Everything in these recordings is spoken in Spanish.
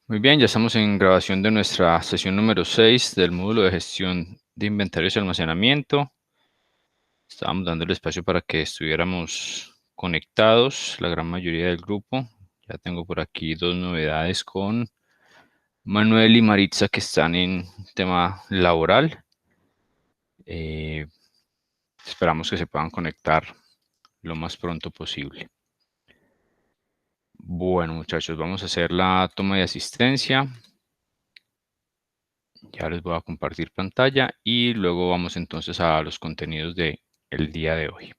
Muy bien, ya estamos en grabación de nuestra sesión número 6 del módulo de gestión de inventarios y almacenamiento. Estábamos dando el espacio para que estuviéramos conectados, la gran mayoría del grupo. Ya tengo por aquí dos novedades con Manuel y Maritza que están en tema laboral. Esperamos que se puedan conectar lo más pronto posible. Bueno, muchachos, vamos a hacer la toma de asistencia. Ya les voy a compartir pantalla y luego vamos entonces a los contenidos del día de hoy.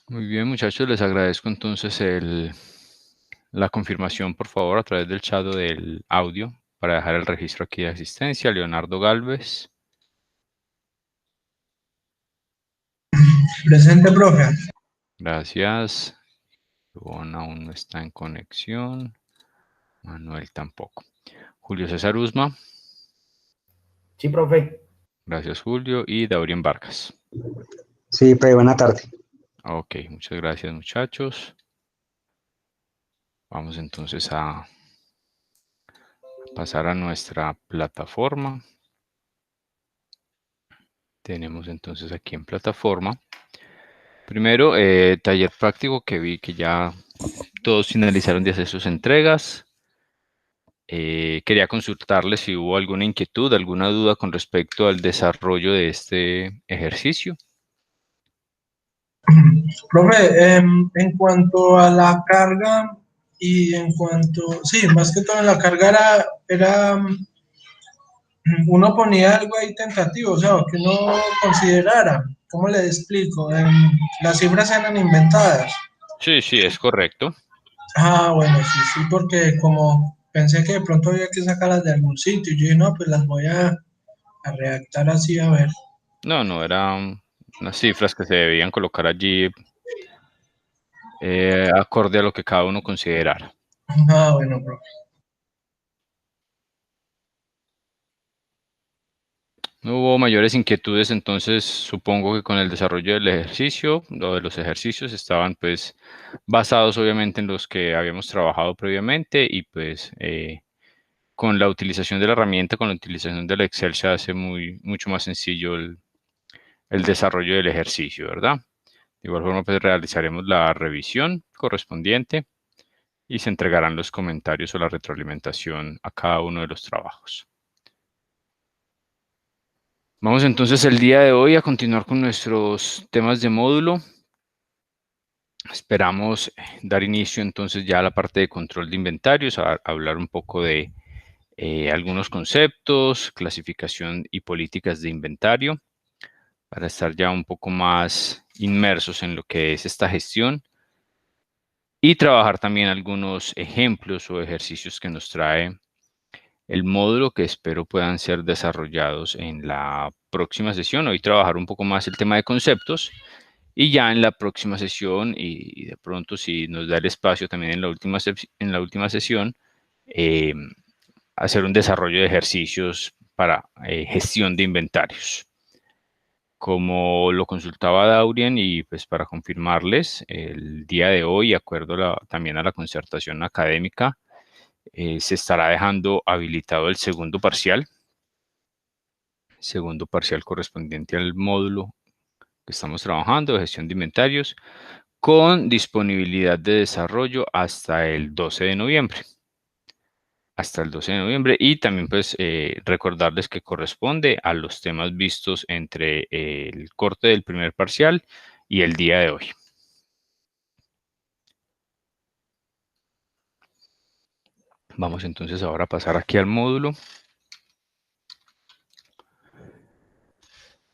Muy bien, muchachos, les agradezco entonces la confirmación, por favor, a través del chat o del audio para dejar el registro aquí de asistencia. Leonardo Galvez. Presente, profe. Gracias. Ivonne aún no está en conexión. Manuel tampoco. Julio César Usma. Sí, profe. Gracias, Julio. Y Daurien Vargas. Sí, profe, buena tarde. Ok, muchas gracias, muchachos. Vamos entonces a pasar a nuestra plataforma. Tenemos entonces aquí en plataforma. Primero, taller práctico que vi que ya todos finalizaron de hacer sus entregas. Quería consultarles si hubo alguna inquietud, alguna duda con respecto al desarrollo de este ejercicio. Profe, en cuanto a la carga y sí, más que todo en la carga uno ponía algo ahí tentativo, o sea, que uno considerara, ¿cómo le explico? Las cifras eran inventadas. Sí, sí, es correcto. Ah, bueno, sí, porque como pensé que de pronto había que sacarlas de algún sitio, yo dije, no, pues las voy a redactar así, a ver. No, eran unas cifras que se debían colocar allí acorde a lo que cada uno considerara. Ah, bueno, profe. No hubo mayores inquietudes, entonces supongo que con el desarrollo del ejercicio o de los ejercicios estaban pues basados obviamente en los que habíamos trabajado previamente y pues con la utilización de la herramienta, con la utilización del Excel se hace mucho más sencillo el desarrollo del ejercicio, ¿verdad? De igual forma pues realizaremos la revisión correspondiente y se entregarán los comentarios o la retroalimentación a cada uno de los trabajos. Vamos entonces el día de hoy a continuar con nuestros temas de módulo. Esperamos dar inicio entonces ya a la parte de control de inventarios, a hablar un poco de algunos conceptos, clasificación y políticas de inventario, para estar ya un poco más inmersos en lo que es esta gestión y trabajar también algunos ejemplos o ejercicios que nos trae el módulo que espero puedan ser desarrollados en la próxima sesión. Hoy trabajar un poco más el tema de conceptos y ya en la próxima sesión y de pronto si nos da el espacio también en la última sesión, hacer un desarrollo de ejercicios para gestión de inventarios. Como lo consultaba Daurien y pues para confirmarles, el día de hoy, de acuerdo también a la concertación académica, se estará dejando habilitado el segundo parcial correspondiente al módulo que estamos trabajando de gestión de inventarios, con disponibilidad de desarrollo hasta el 12 de noviembre. Hasta el 12 de noviembre y también pues recordarles que corresponde a los temas vistos entre el corte del primer parcial y el día de hoy. Vamos entonces ahora a pasar aquí al módulo.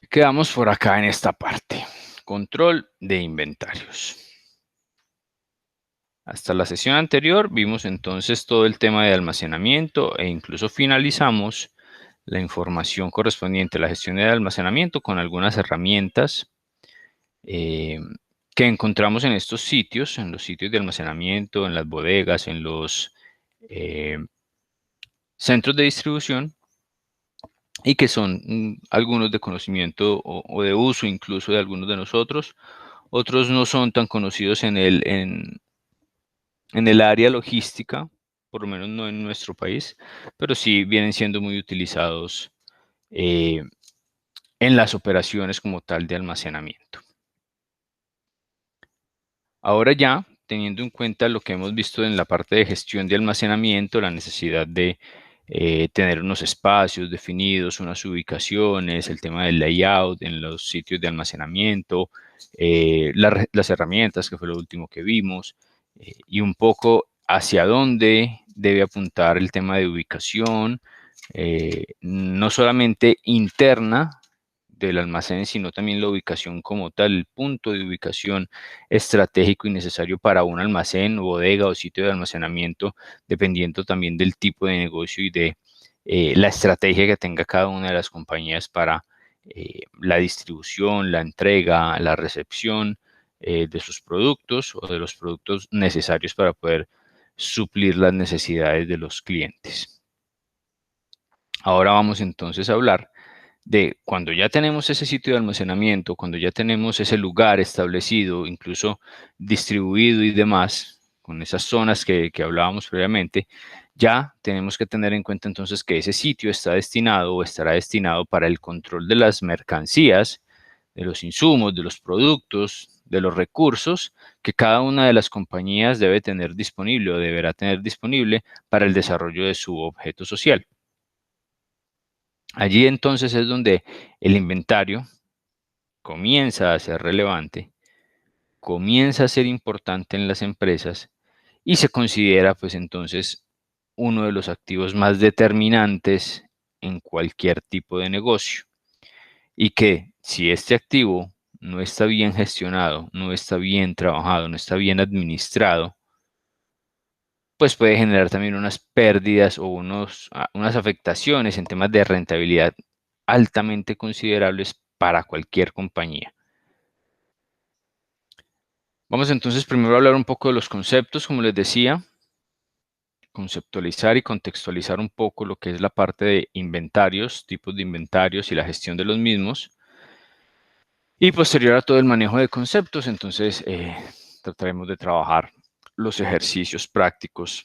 Quedamos por acá en esta parte. Control de inventarios. Hasta la sesión anterior vimos entonces todo el tema de almacenamiento e incluso finalizamos la información correspondiente a la gestión de almacenamiento con algunas herramientas que encontramos en estos sitios, en los sitios de almacenamiento, en las bodegas, en los centros de distribución, y que son algunos de conocimiento o de uso incluso de algunos de nosotros. Otros no son tan conocidos en el área logística, por lo menos no en nuestro país, pero sí vienen siendo muy utilizados en las operaciones como tal de almacenamiento. Ahora ya, teniendo en cuenta lo que hemos visto en la parte de gestión de almacenamiento, la necesidad de tener unos espacios definidos, unas ubicaciones, el tema del layout en los sitios de almacenamiento, las herramientas, que fue lo último que vimos, y un poco hacia dónde debe apuntar el tema de ubicación, no solamente interna del almacén, sino también la ubicación como tal, el punto de ubicación estratégico y necesario para un almacén, bodega o sitio de almacenamiento, dependiendo también del tipo de negocio y de la estrategia que tenga cada una de las compañías para la distribución, la entrega, la recepción de sus productos o de los productos necesarios para poder suplir las necesidades de los clientes. Ahora vamos entonces a hablar de cuando ya tenemos ese sitio de almacenamiento, cuando ya tenemos ese lugar establecido, incluso distribuido y demás, con esas zonas que hablábamos previamente, ya tenemos que tener en cuenta entonces que ese sitio está destinado o estará destinado para el control de las mercancías, de los insumos, de los productos, de los recursos que cada una de las compañías debe tener disponible o deberá tener disponible para el desarrollo de su objeto social. Allí entonces es donde el inventario comienza a ser relevante, comienza a ser importante en las empresas y se considera pues entonces uno de los activos más determinantes en cualquier tipo de negocio. Y que si este activo no está bien gestionado, no está bien trabajado, no está bien administrado, pues puede generar también unas pérdidas o unas afectaciones en temas de rentabilidad altamente considerables para cualquier compañía. Vamos entonces primero a hablar un poco de los conceptos, como les decía, conceptualizar y contextualizar un poco lo que es la parte de inventarios, tipos de inventarios y la gestión de los mismos. Y posterior a todo el manejo de conceptos, entonces trataremos de trabajar los ejercicios prácticos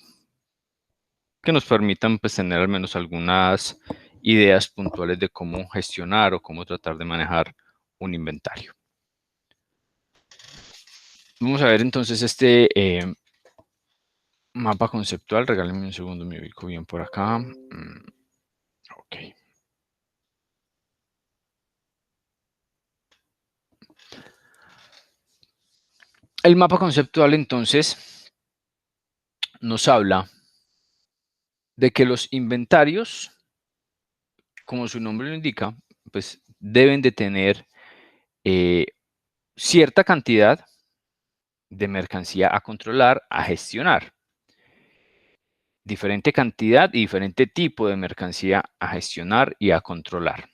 que nos permitan pues, tener al menos algunas ideas puntuales de cómo gestionar o cómo tratar de manejar un inventario. Vamos a ver entonces este mapa conceptual. Regálenme un segundo, me ubico bien por acá. Ok. El mapa conceptual entonces nos habla de que los inventarios, como su nombre lo indica, pues deben de tener cierta cantidad de mercancía a controlar, a gestionar. Diferente cantidad y diferente tipo de mercancía a gestionar y a controlar.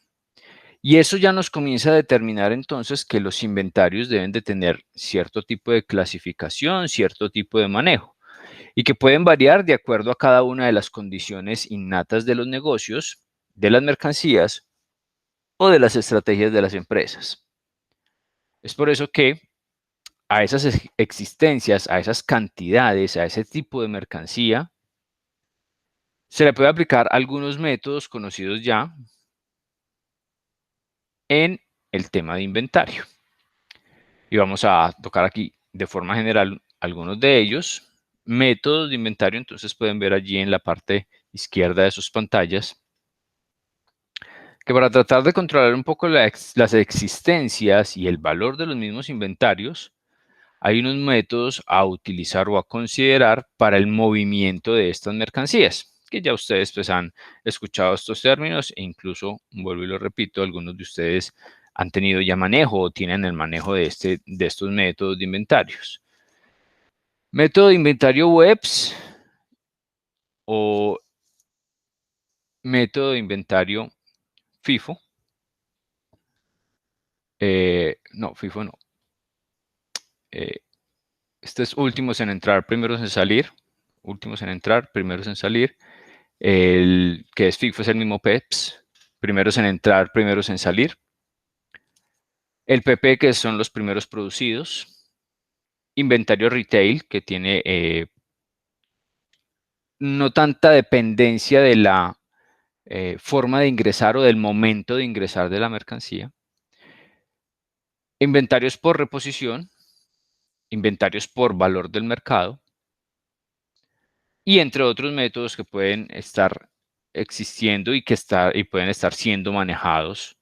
Y eso ya nos comienza a determinar entonces que los inventarios deben de tener cierto tipo de clasificación, cierto tipo de manejo, y que pueden variar de acuerdo a cada una de las condiciones innatas de los negocios, de las mercancías o de las estrategias de las empresas. Es por eso que a esas existencias, a esas cantidades, a ese tipo de mercancía, se le puede aplicar algunos métodos conocidos ya en el tema de inventario. Y vamos a tocar aquí de forma general algunos de ellos. Métodos de inventario, entonces pueden ver allí en la parte izquierda de sus pantallas, que para tratar de controlar un poco las existencias y el valor de los mismos inventarios, hay unos métodos a utilizar o a considerar para el movimiento de estas mercancías, que ya ustedes pues han escuchado estos términos e incluso, vuelvo y lo repito, algunos de ustedes han tenido ya manejo o tienen el manejo de estos métodos de inventarios. Método de inventario WEBS o método de inventario FIFO. No, FIFO no. Este es últimos en entrar, primeros en salir. Últimos en entrar, primeros en salir. El que es FIFO es el mismo PEPS. Primeros en entrar, primeros en salir. El PP, que son los primeros producidos. Inventario retail, que tiene no tanta dependencia de la forma de ingresar o del momento de ingresar de la mercancía. Inventarios por reposición. Inventarios por valor del mercado. Y entre otros métodos que pueden estar existiendo y pueden estar siendo manejados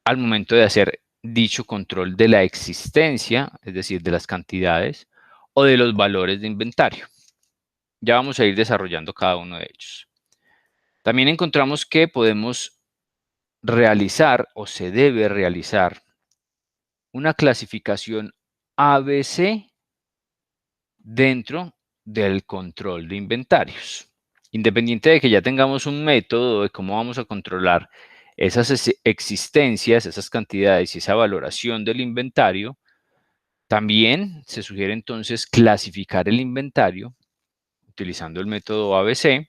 al momento de hacer dicho control de la existencia, es decir, de las cantidades o de los valores de inventario. Ya vamos a ir desarrollando cada uno de ellos. También encontramos que podemos realizar o se debe realizar una clasificación ABC dentro del control de inventarios. Independiente de que ya tengamos un método de cómo vamos a controlar esas existencias, esas cantidades y esa valoración del inventario, también se sugiere entonces clasificar el inventario utilizando el método ABC.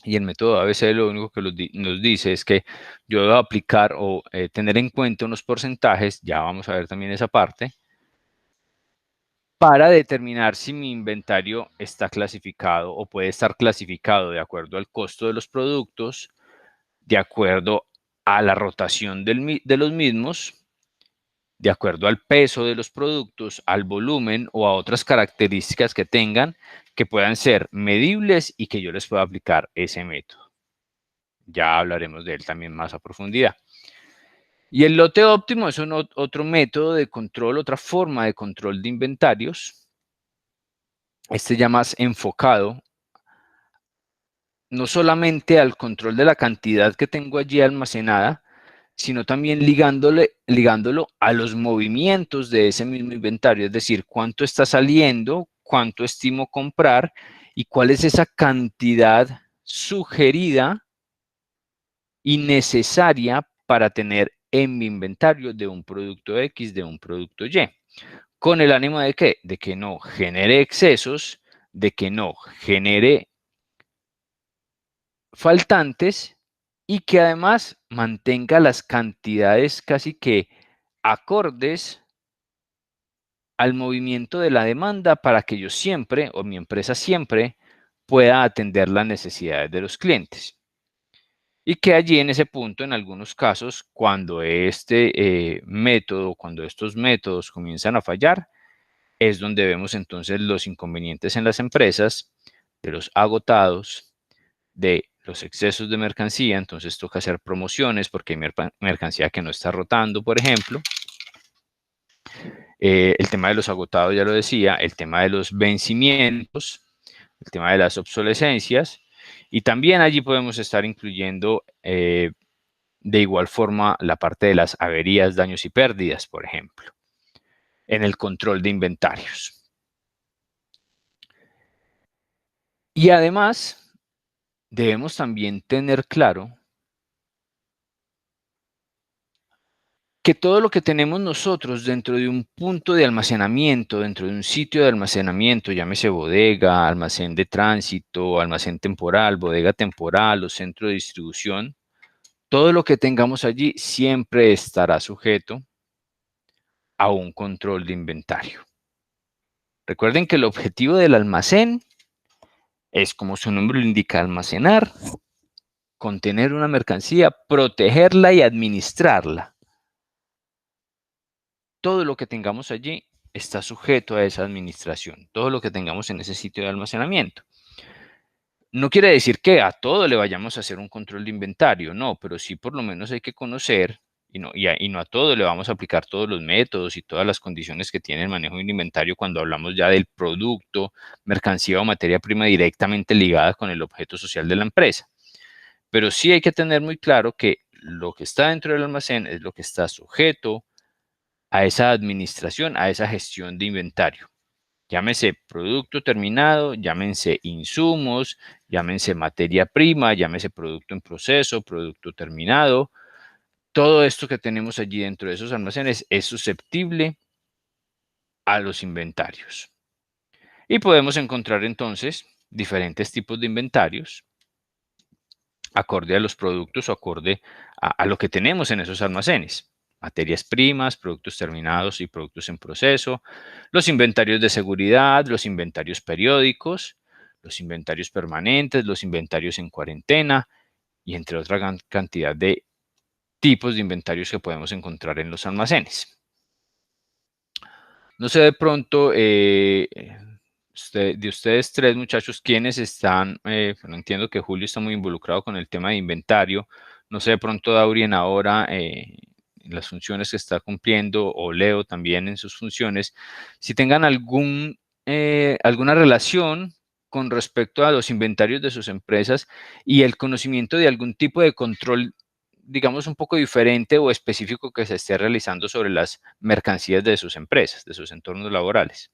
Y el método ABC lo único que nos dice es que yo debo aplicar o tener en cuenta unos porcentajes, ya vamos a ver también esa parte, para determinar si mi inventario está clasificado o puede estar clasificado de acuerdo al costo de los productos, de acuerdo a la rotación de los mismos, de acuerdo al peso de los productos, al volumen o a otras características que tengan que puedan ser medibles y que yo les pueda aplicar ese método. Ya hablaremos de él también más a profundidad. Y el lote óptimo es otro método de control, otra forma de control de inventarios. Este ya más enfocado no solamente al control de la cantidad que tengo allí almacenada, sino también ligándolo a los movimientos de ese mismo inventario, es decir, cuánto está saliendo, cuánto estimo comprar y cuál es esa cantidad sugerida y necesaria para tener en mi inventario de un producto X, de un producto Y. ¿Con el ánimo de qué? De que no genere excesos, de que no genere faltantes y que además mantenga las cantidades casi que acordes al movimiento de la demanda para que yo siempre, o mi empresa siempre, pueda atender las necesidades de los clientes. Y que allí en ese punto, en algunos casos, cuando cuando estos métodos comienzan a fallar, es donde vemos entonces los inconvenientes en las empresas, de los agotados, de los excesos de mercancía. Entonces toca hacer promociones porque hay mercancía que no está rotando, por ejemplo. El tema de los agotados ya lo decía, el tema de los vencimientos, el tema de las obsolescencias, y también allí podemos estar incluyendo de igual forma la parte de las averías, daños y pérdidas, por ejemplo, en el control de inventarios. Y además, debemos también tener claro que todo lo que tenemos nosotros dentro de un punto de almacenamiento, dentro de un sitio de almacenamiento, llámese bodega, almacén de tránsito, almacén temporal, bodega temporal o centro de distribución, todo lo que tengamos allí siempre estará sujeto a un control de inventario. Recuerden que el objetivo del almacén es, como su nombre lo indica, almacenar, contener una mercancía, protegerla y administrarla. Todo lo que tengamos allí está sujeto a esa administración, todo lo que tengamos en ese sitio de almacenamiento. No quiere decir que a todo le vayamos a hacer un control de inventario, no, pero sí por lo menos hay que conocer y no a todo le vamos a aplicar todos los métodos y todas las condiciones que tiene el manejo de un inventario cuando hablamos ya del producto, mercancía o materia prima directamente ligada con el objeto social de la empresa. Pero sí hay que tener muy claro que lo que está dentro del almacén es lo que está sujeto a esa administración, a esa gestión de inventario. Llámese producto terminado, llámense insumos, llámense materia prima, llámese producto en proceso, producto terminado. Todo esto que tenemos allí dentro de esos almacenes es susceptible a los inventarios. Y podemos encontrar entonces diferentes tipos de inventarios acorde a los productos o acorde a lo que tenemos en esos almacenes. Materias primas, productos terminados y productos en proceso, los inventarios de seguridad, los inventarios periódicos, los inventarios permanentes, los inventarios en cuarentena y entre otra gran cantidad de tipos de inventarios que podemos encontrar en los almacenes. No sé de pronto, de ustedes tres muchachos, ¿quiénes están? Bueno, entiendo que Julio está muy involucrado con el tema de inventario. No sé de pronto, Daurien, ahora en las funciones que está cumpliendo, o Leo también en sus funciones, si tengan alguna relación con respecto a los inventarios de sus empresas y el conocimiento de algún tipo de control, digamos, un poco diferente o específico que se esté realizando sobre las mercancías de sus empresas, de sus entornos laborales.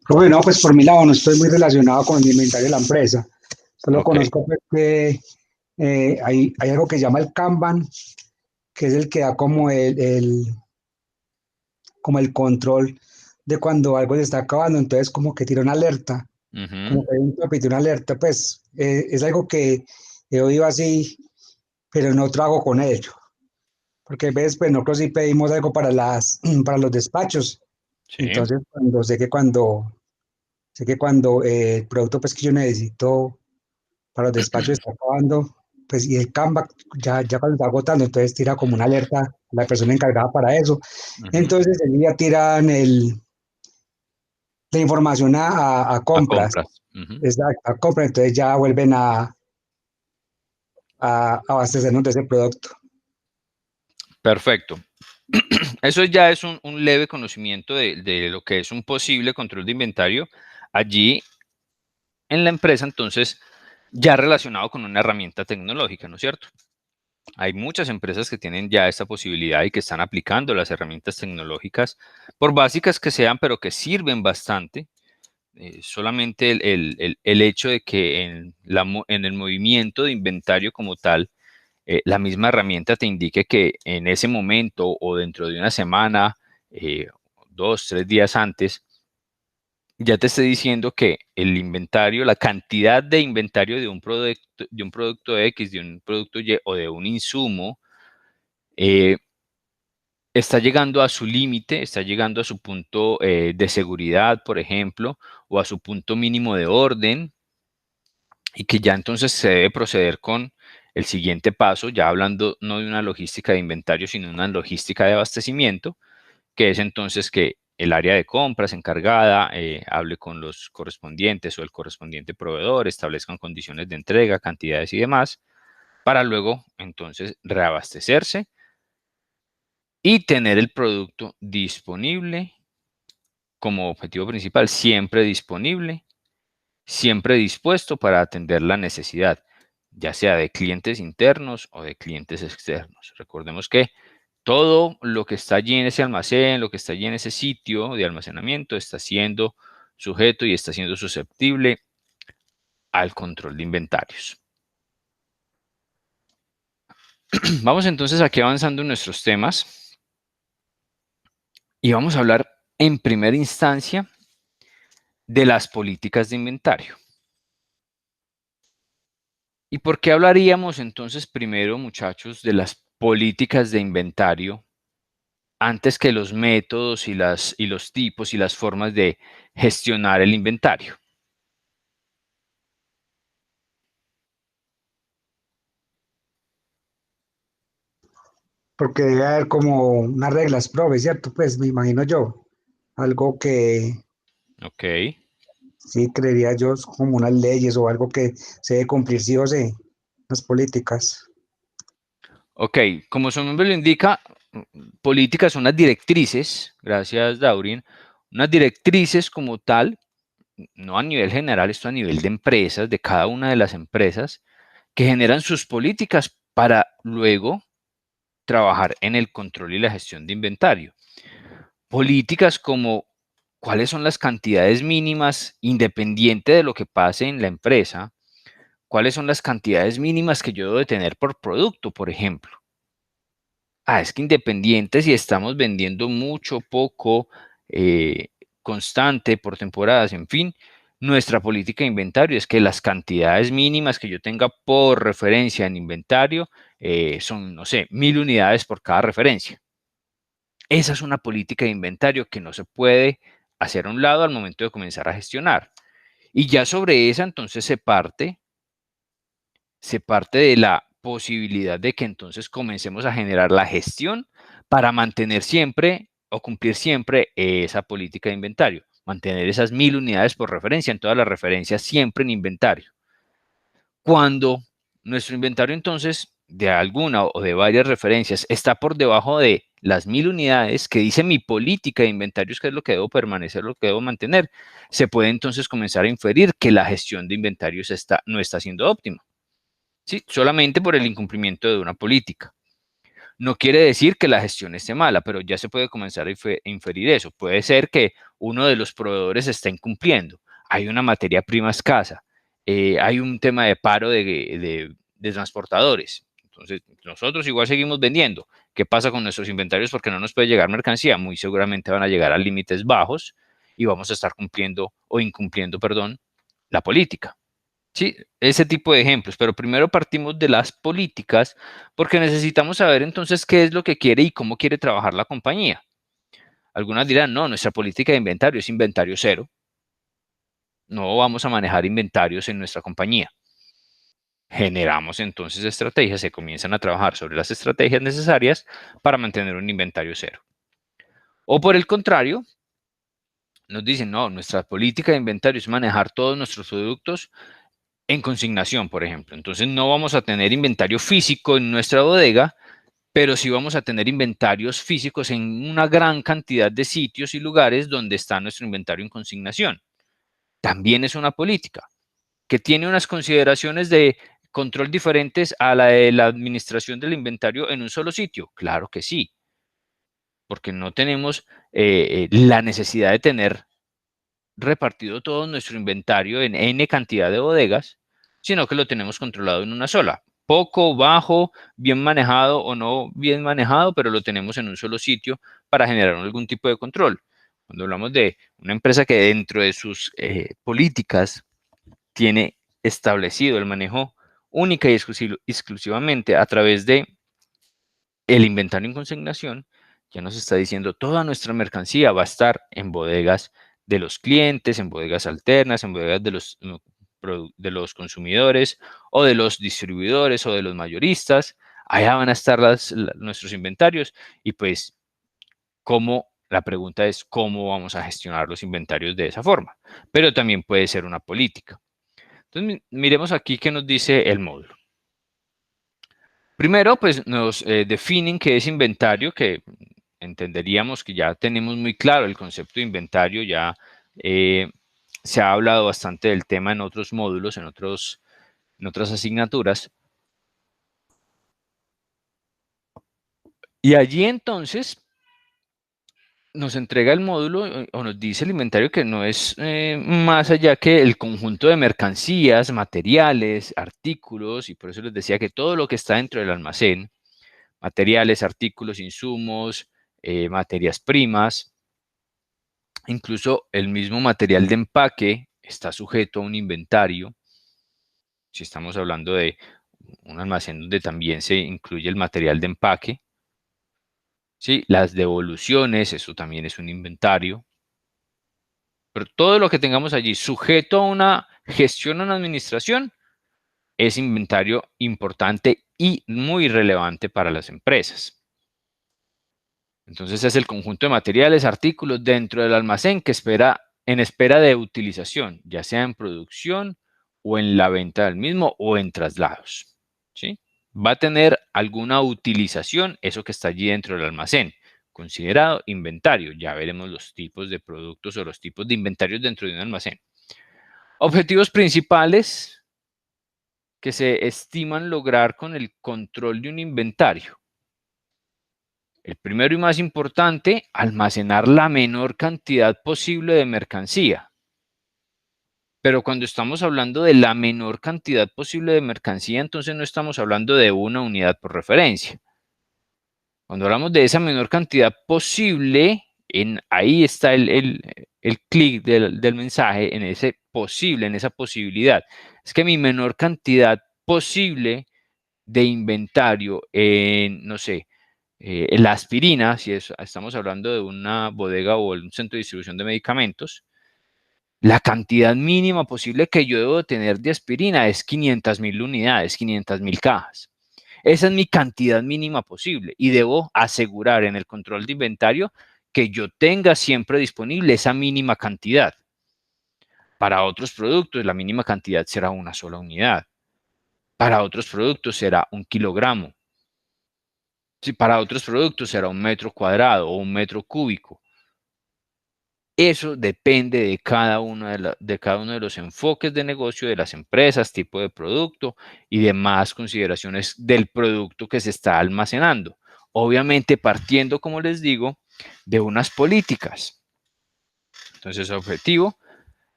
Bueno, pues por mi lado no estoy muy relacionado con el inventario de la empresa. Solo conozco pues, que hay algo que se llama el Kanban, que es el que da como como el control de cuando algo se está acabando. Entonces como que tira una alerta, como que hay un top y tira una alerta. Pues es algo que he oído así, pero no trabajo con ello. Porque ves, pues nosotros sí pedimos algo para para los despachos. Sí. Entonces sé que cuando el producto pues que yo necesito para los despachos está acabando, pues y el Canva ya cuando está agotando, entonces tira como una alerta a la persona encargada para eso. Entonces ya tiran la información a compras. Exacto, a compras, entonces ya vuelven a abastecernos de ese producto. Perfecto. Eso ya es un leve conocimiento de lo que es un posible control de inventario allí en la empresa, entonces ya relacionado con una herramienta tecnológica, ¿no es cierto? Hay muchas empresas que tienen ya esta posibilidad y que están aplicando las herramientas tecnológicas, por básicas que sean, pero que sirven bastante. Solamente el hecho de que en el movimiento de inventario como tal, la misma herramienta te indique que en ese momento o dentro de una semana, 2, 3 días antes, ya te esté diciendo que el inventario, la cantidad de inventario de un producto X, de un producto Y o de un insumo, está llegando a su límite, está llegando a su punto de seguridad, por ejemplo, o a su punto mínimo de orden, y que ya entonces se debe proceder con el siguiente paso, ya hablando no de una logística de inventario, sino de una logística de abastecimiento, que es entonces que el área de compras encargada hable con los correspondientes o el correspondiente proveedor, establezcan condiciones de entrega, cantidades y demás, para luego entonces reabastecerse y tener el producto disponible como objetivo principal, siempre disponible, siempre dispuesto para atender la necesidad, ya sea de clientes internos o de clientes externos. Recordemos que todo lo que está allí en ese almacén, lo que está allí en ese sitio de almacenamiento, está siendo sujeto y está siendo susceptible al control de inventarios. Vamos entonces aquí avanzando en nuestros temas y vamos a hablar en primera instancia de las políticas de inventario. ¿Y por qué hablaríamos entonces primero, muchachos, de las políticas de inventario antes que los métodos y los tipos y las formas de gestionar el inventario? Porque debe haber como unas reglas, profe, ¿cierto? Pues me imagino yo, algo que Ok. sí creería yo como unas leyes o algo que se debe cumplir sí o sí, las políticas. Ok, como su nombre lo indica, políticas son unas directrices, gracias Daurien, unas directrices como tal, no a nivel general, esto a nivel de empresas, de cada una de las empresas, que generan sus políticas para luego trabajar en el control y la gestión de inventario. Políticas como cuáles son las cantidades mínimas, independiente de lo que pase en la empresa, cuáles son las cantidades mínimas que yo debo de tener por producto, por ejemplo. Es que independiente si estamos vendiendo mucho, poco, constante, por temporadas, en fin, nuestra política de inventario es que las cantidades mínimas que yo tenga por referencia en inventario son, no sé, 1000 unidades por cada referencia. Esa es una política de inventario que no se puede hacer a un lado al momento de comenzar a gestionar. Y ya sobre esa entonces se parte de la posibilidad de que entonces comencemos a generar la gestión para mantener siempre o cumplir siempre esa política de inventario, mantener esas 1000 unidades por referencia en todas las referencias siempre en inventario. Cuando nuestro inventario entonces de alguna o de varias referencias está por debajo de las 1000 unidades que dice mi política de inventarios, que es lo que debo permanecer, lo que debo mantener, se puede entonces comenzar a inferir que la gestión de inventarios no está siendo óptima. ¿Sí? Solamente por el incumplimiento de una política. No quiere decir que la gestión esté mala, pero ya se puede comenzar a inferir eso. Puede ser que uno de los proveedores está incumpliendo, hay una materia prima escasa, hay un tema de paro de transportadores. Entonces, nosotros igual seguimos vendiendo. ¿Qué pasa con nuestros inventarios? Porque no nos puede llegar mercancía. Muy seguramente van a llegar a límites bajos y vamos a estar cumpliendo o incumpliendo, perdón, la política. Sí, ese tipo de ejemplos, pero primero partimos de las políticas porque necesitamos saber entonces qué es lo que quiere y cómo quiere trabajar la compañía. Algunas dirán, no, nuestra política de inventario es inventario cero. No vamos a manejar inventarios en nuestra compañía. Generamos entonces estrategias, se comienzan a trabajar sobre las estrategias necesarias para mantener un inventario cero. O por el contrario, nos dicen, no, nuestra política de inventario es manejar todos nuestros productos en consignación, por ejemplo. Entonces no vamos a tener inventario físico en nuestra bodega, pero sí vamos a tener inventarios físicos en una gran cantidad de sitios y lugares donde está nuestro inventario en consignación. También es una política que tiene unas consideraciones de control diferentes a la de la administración del inventario en un solo sitio. Claro que sí, porque no tenemos la necesidad de tener repartido todo nuestro inventario en N cantidad de bodegas, sino que lo tenemos controlado en una sola. Poco, bajo, bien manejado o no bien manejado, pero lo tenemos en un solo sitio para generar algún tipo de control. Cuando hablamos de una empresa que dentro de sus políticas tiene establecido el manejo única y exclusivamente a través de el inventario en consignación, ya nos está diciendo toda nuestra mercancía va a estar en bodegas de los clientes, en bodegas alternas, en bodegas de los consumidores o de los distribuidores o de los mayoristas. Allá van a estar nuestros inventarios y pues la pregunta es cómo vamos a gestionar los inventarios de esa forma, pero también puede ser una política. Entonces miremos aquí qué nos dice el módulo. Primero, pues nos definen qué es inventario, que entenderíamos que ya tenemos muy claro el concepto de inventario, ya se ha hablado bastante del tema en otros módulos, en otras asignaturas. Y allí entonces nos entrega el módulo o nos dice el inventario que no es más allá que el conjunto de mercancías, materiales, artículos, y por eso les decía que todo lo que está dentro del almacén, materiales, artículos, insumos, materias primas, incluso el mismo material de empaque está sujeto a un inventario. Si estamos hablando de un almacén donde también se incluye el material de empaque, ¿sí? Las devoluciones, eso también es un inventario. Pero todo lo que tengamos allí sujeto a una gestión o una administración es inventario importante y muy relevante para las empresas. Entonces es el conjunto de materiales, artículos dentro del almacén que en espera de utilización, ya sea en producción o en la venta del mismo o en traslados. ¿Sí? Va a tener alguna utilización eso que está allí dentro del almacén, considerado inventario. Ya veremos los tipos de productos o los tipos de inventarios dentro de un almacén. Objetivos principales que se estiman lograr con el control de un inventario. El primero y más importante, almacenar la menor cantidad posible de mercancía. Pero cuando estamos hablando de la menor cantidad posible de mercancía, entonces no estamos hablando de una unidad por referencia. Cuando hablamos de esa menor cantidad posible, ahí está el clic del mensaje, en ese posible, en esa posibilidad. Es que mi menor cantidad posible de inventario en, no sé, en la aspirina, si estamos hablando de una bodega o un centro de distribución de medicamentos, la cantidad mínima posible que yo debo tener de aspirina es 500.000 unidades, 500.000 cajas. Esa es mi cantidad mínima posible y debo asegurar en el control de inventario que yo tenga siempre disponible esa mínima cantidad. Para otros productos, la mínima cantidad será una sola unidad. Para otros productos será 1 kilogramo. Si para otros productos será 1 metro cuadrado o 1 metro cúbico. Eso depende de cada uno de los enfoques de negocio de las empresas, tipo de producto y demás consideraciones del producto que se está almacenando. Obviamente partiendo, como les digo, de unas políticas. Entonces, objetivo,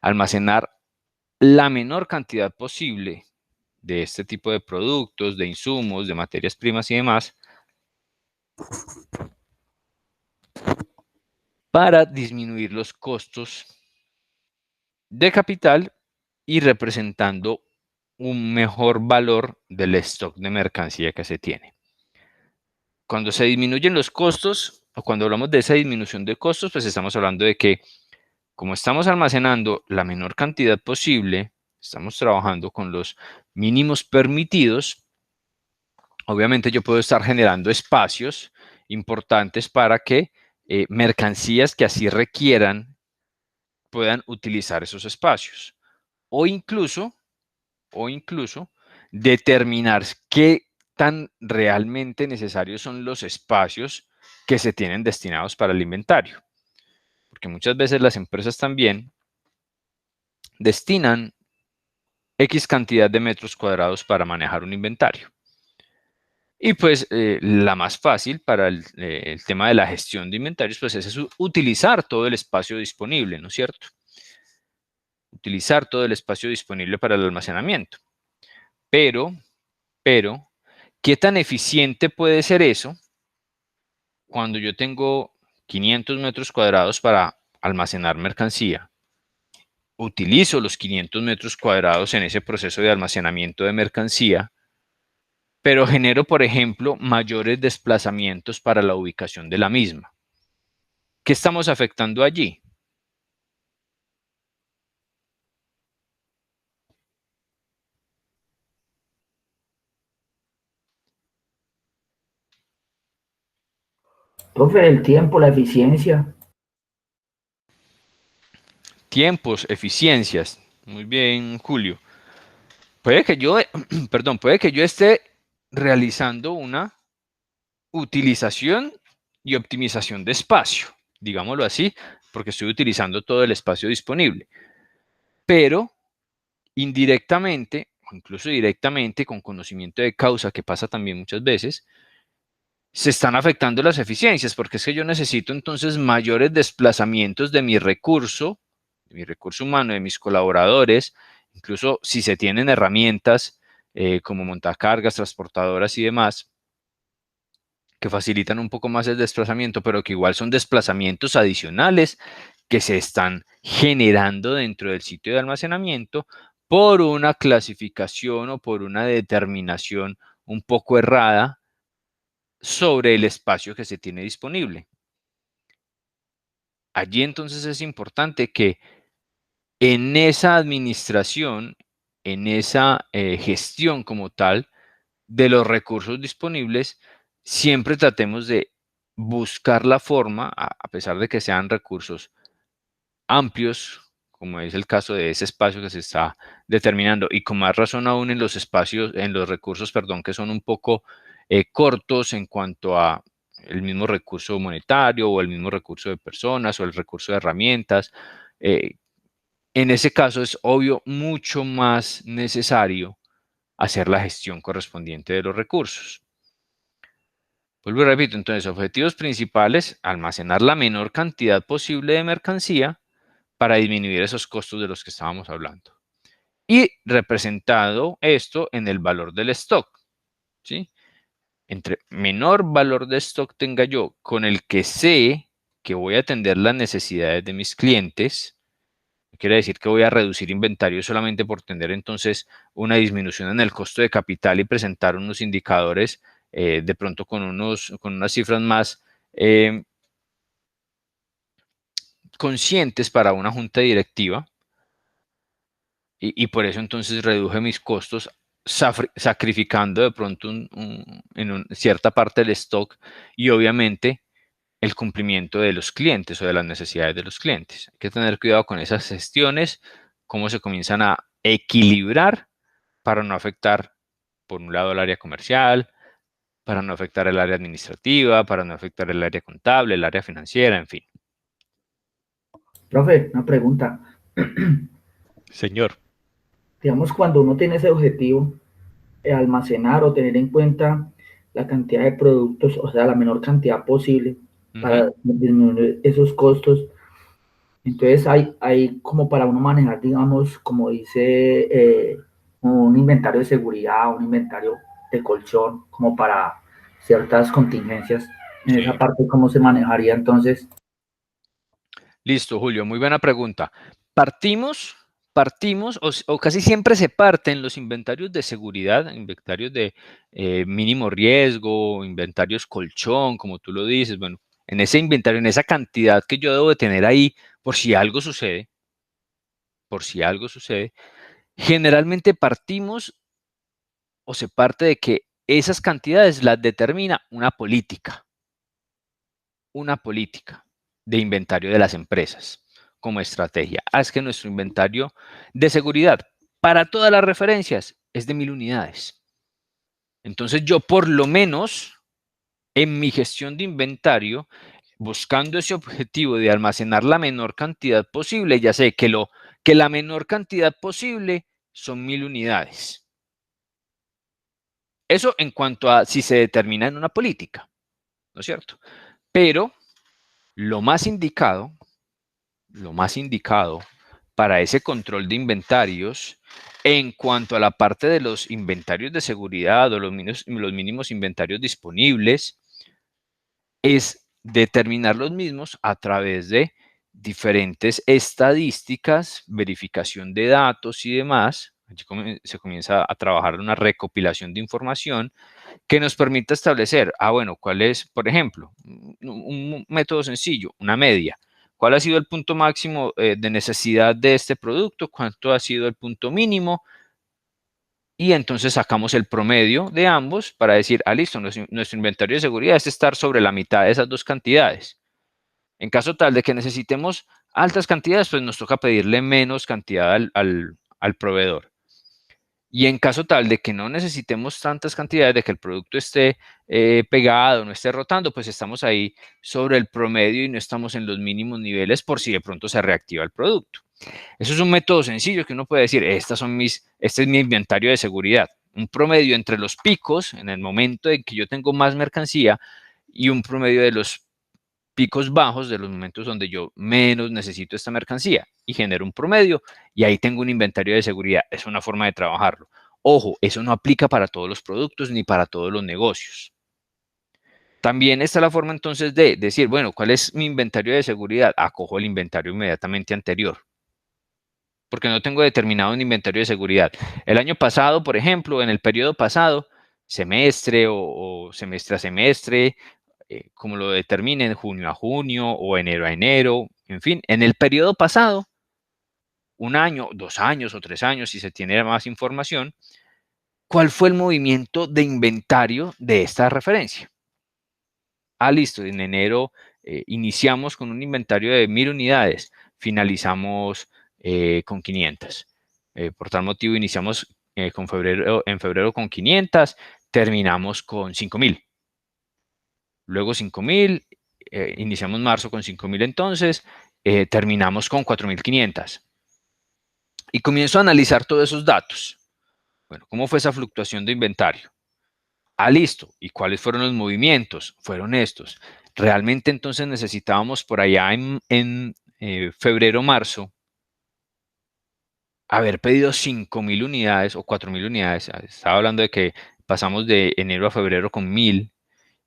almacenar la menor cantidad posible de este tipo de productos, de insumos, de materias primas y demás, para disminuir los costos de capital y representando un mejor valor del stock de mercancía que se tiene. Cuando se disminuyen los costos, o cuando hablamos de esa disminución de costos, pues estamos hablando de que como estamos almacenando la menor cantidad posible, estamos trabajando con los mínimos permitidos, obviamente yo puedo estar generando espacios importantes para que mercancías que así requieran puedan utilizar esos espacios. O incluso determinar qué tan realmente necesarios son los espacios que se tienen destinados para el inventario. Porque muchas veces las empresas también destinan X cantidad de metros cuadrados para manejar un inventario. Y pues la más fácil para el tema de la gestión de inventarios pues es utilizar todo el espacio disponible, ¿no es cierto? Utilizar todo el espacio disponible para el almacenamiento. Pero, ¿qué tan eficiente puede ser eso cuando yo tengo 500 metros cuadrados para almacenar mercancía? Utilizo los 500 metros cuadrados en ese proceso de almacenamiento de mercancía, pero genero, por ejemplo, mayores desplazamientos para la ubicación de la misma. ¿Qué estamos afectando allí? Profe, el tiempo, la eficiencia. Tiempos, eficiencias. Muy bien, Julio. Puede que yo, puede que yo esté realizando una utilización y optimización de espacio, digámoslo así, porque estoy utilizando todo el espacio disponible. Pero indirectamente, o incluso directamente, con conocimiento de causa, que pasa también muchas veces, se están afectando las eficiencias, porque es que yo necesito entonces mayores desplazamientos de mi recurso humano, de mis colaboradores, incluso si se tienen herramientas como montacargas, transportadoras y demás, que facilitan un poco más el desplazamiento, pero que igual son desplazamientos adicionales que se están generando dentro del sitio de almacenamiento por una clasificación o por una determinación un poco errada sobre el espacio que se tiene disponible. Allí entonces es importante que en esa administración, en esa gestión como tal de los recursos disponibles, siempre tratemos de buscar la forma, a pesar de que sean recursos amplios, como es el caso de ese espacio que se está determinando, y con más razón aún en los espacios, en los recursos, perdón, que son un poco cortos en cuanto a el mismo recurso monetario o el mismo recurso de personas o el recurso de herramientas. En ese caso es obvio mucho más necesario hacer la gestión correspondiente de los recursos. Vuelvo y repito, entonces, objetivos principales, almacenar la menor cantidad posible de mercancía para disminuir esos costos de los que estábamos hablando. Y representado esto en el valor del stock, ¿sí? Entre menor valor de stock tenga yo, con el que sé que voy a atender las necesidades de mis clientes, quiere decir que voy a reducir inventario solamente por tener entonces una disminución en el costo de capital y presentar unos indicadores de pronto con unas cifras más conscientes para una junta directiva, y por eso entonces reduje mis costos sacrificando de pronto cierta parte del stock y obviamente el cumplimiento de los clientes o de las necesidades de los clientes. Hay que tener cuidado con esas gestiones, cómo se comienzan a equilibrar para no afectar, por un lado, el área comercial, para no afectar el área administrativa, para no afectar el área contable, el área financiera, en fin. Profe, una pregunta. Señor. Digamos, cuando uno tiene ese objetivo, almacenar o tener en cuenta la cantidad de productos, o sea, la menor cantidad posible para disminuir esos costos. Entonces hay como para uno manejar, digamos, como dice, un inventario de seguridad, un inventario de colchón, como para ciertas contingencias. En esa parte, ¿cómo se manejaría entonces? Listo, Julio, muy buena pregunta. Partimos o casi siempre se parten los inventarios de seguridad, inventarios de mínimo riesgo, inventarios colchón, como tú lo dices. Bueno, en ese inventario, en esa cantidad que yo debo de tener ahí por si algo sucede, generalmente partimos o se parte de que esas cantidades las determina una política de inventario de las empresas como estrategia. Es que nuestro inventario de seguridad para todas las referencias es de 1000 unidades. Entonces yo por lo menos en mi gestión de inventario, buscando ese objetivo de almacenar la menor cantidad posible, ya sé que la menor cantidad posible son 1000 unidades. Eso en cuanto a si se determina en una política, ¿no es cierto? Pero lo más indicado para ese control de inventarios en cuanto a la parte de los inventarios de seguridad o los mínimos inventarios disponibles es determinar los mismos a través de diferentes estadísticas, verificación de datos y demás. Allí se comienza a trabajar una recopilación de información que nos permita establecer, bueno, cuál es, por ejemplo, un método sencillo, una media. ¿Cuál ha sido el punto máximo de necesidad de este producto? ¿Cuánto ha sido el punto mínimo? Y entonces sacamos el promedio de ambos para decir, listo, nuestro inventario de seguridad es estar sobre la mitad de esas dos cantidades. En caso tal de que necesitemos altas cantidades, pues nos toca pedirle menos cantidad al proveedor. Y en caso tal de que no necesitemos tantas cantidades, de que el producto esté pegado, no esté rotando, pues estamos ahí sobre el promedio y no estamos en los mínimos niveles por si de pronto se reactiva el producto. Eso es un método sencillo que uno puede decir, este es mi inventario de seguridad. Un promedio entre los picos, en el momento en que yo tengo más mercancía, y un promedio de los picos bajos, de los momentos donde yo menos necesito esta mercancía, y genero un promedio, y ahí tengo un inventario de seguridad. Es una forma de trabajarlo. Ojo, eso no aplica para todos los productos ni para todos los negocios. También está la forma entonces de decir, bueno, ¿cuál es mi inventario de seguridad? Acojo el inventario inmediatamente anterior, porque no tengo determinado un inventario de seguridad. El año pasado, por ejemplo, en el periodo pasado, semestre o semestre a semestre, como lo determinen, junio a junio o enero a enero, en fin, en el periodo pasado, un año, 2 años o 3 años, si se tiene más información, ¿cuál fue el movimiento de inventario de esta referencia? Listo, en enero iniciamos con un inventario de 1000 unidades, finalizamos con 500. Por tal motivo iniciamos en febrero con 500, terminamos con 5000. Luego 5000, iniciamos marzo con 5000 entonces, terminamos con 4500. Y comienzo a analizar todos esos datos. Bueno, ¿cómo fue esa fluctuación de inventario? Ah, listo. ¿Y cuáles fueron los movimientos? Fueron estos. Realmente entonces necesitábamos por allá en febrero, marzo, haber pedido 5.000 unidades o 4.000 unidades. Estaba hablando de que pasamos de enero a febrero con 1.000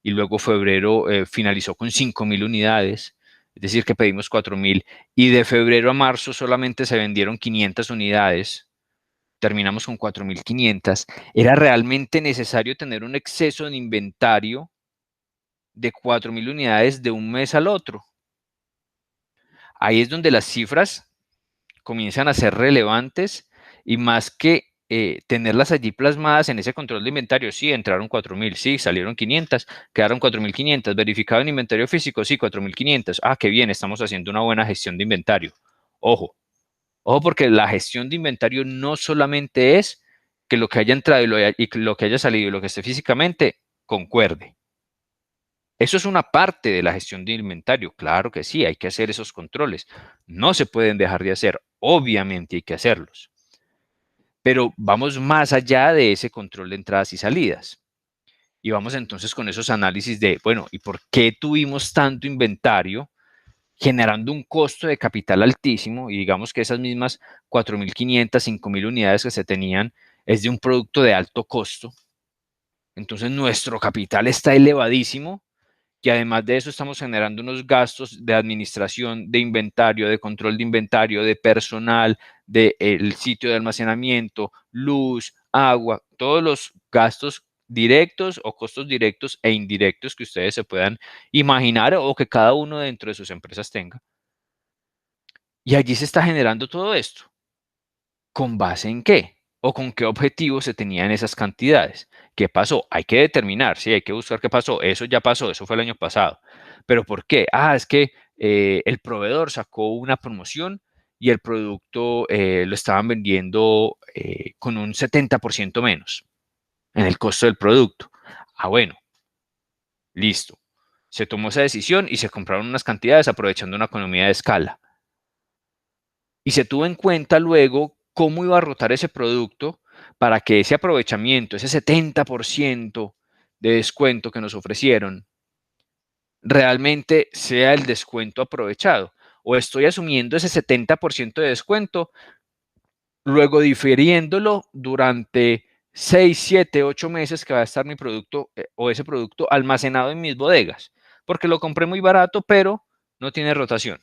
y luego febrero finalizó con 5.000 unidades. Es decir, que pedimos 4.000 y de febrero a marzo solamente se vendieron 500 unidades. Terminamos con 4.500. Era realmente necesario tener un exceso de inventario de 4.000 unidades de un mes al otro. Ahí es donde las cifras comienzan a ser relevantes y más que tenerlas allí plasmadas en ese control de inventario, sí, entraron 4.000, sí, salieron 500, quedaron 4.500, verificado en inventario físico, sí, 4.500, ah, qué bien, estamos haciendo una buena gestión de inventario. Ojo, ojo porque la gestión de inventario no solamente es que lo que haya entrado y lo que haya salido y lo que esté físicamente concuerde. Eso es una parte de la gestión de inventario, claro que sí, hay que hacer esos controles. No se pueden dejar de hacer, obviamente hay que hacerlos. Pero vamos más allá de ese control de entradas y salidas. Y vamos entonces con esos análisis de, bueno, ¿y por qué tuvimos tanto inventario generando un costo de capital altísimo? Y digamos que esas mismas 4.500, 5.000 unidades que se tenían es de un producto de alto costo. Entonces nuestro capital está elevadísimo. Y además de eso estamos generando unos gastos de administración de inventario, de control de inventario, de personal, del sitio de almacenamiento, luz, agua, todos los gastos directos o costos directos e indirectos que ustedes se puedan imaginar o que cada uno dentro de sus empresas tenga. Y allí se está generando todo esto. ¿Con base en qué? ¿O con qué objetivo se tenían esas cantidades? ¿Qué pasó? Hay que determinar, sí, hay que buscar qué pasó. Eso ya pasó, eso fue el año pasado. ¿Pero por qué? Ah, es que el proveedor sacó una promoción y el producto lo estaban vendiendo con un 70% menos en el costo del producto. Ah, bueno, listo. Se tomó esa decisión y se compraron unas cantidades aprovechando una economía de escala. Y se tuvo en cuenta luego cómo iba a rotar ese producto para que ese aprovechamiento, ese 70% de descuento que nos ofrecieron, realmente sea el descuento aprovechado. O estoy asumiendo ese 70% de descuento, luego difiriéndolo durante 6, 7, 8 meses que va a estar mi producto o ese producto almacenado en mis bodegas, porque lo compré muy barato, pero no tiene rotación.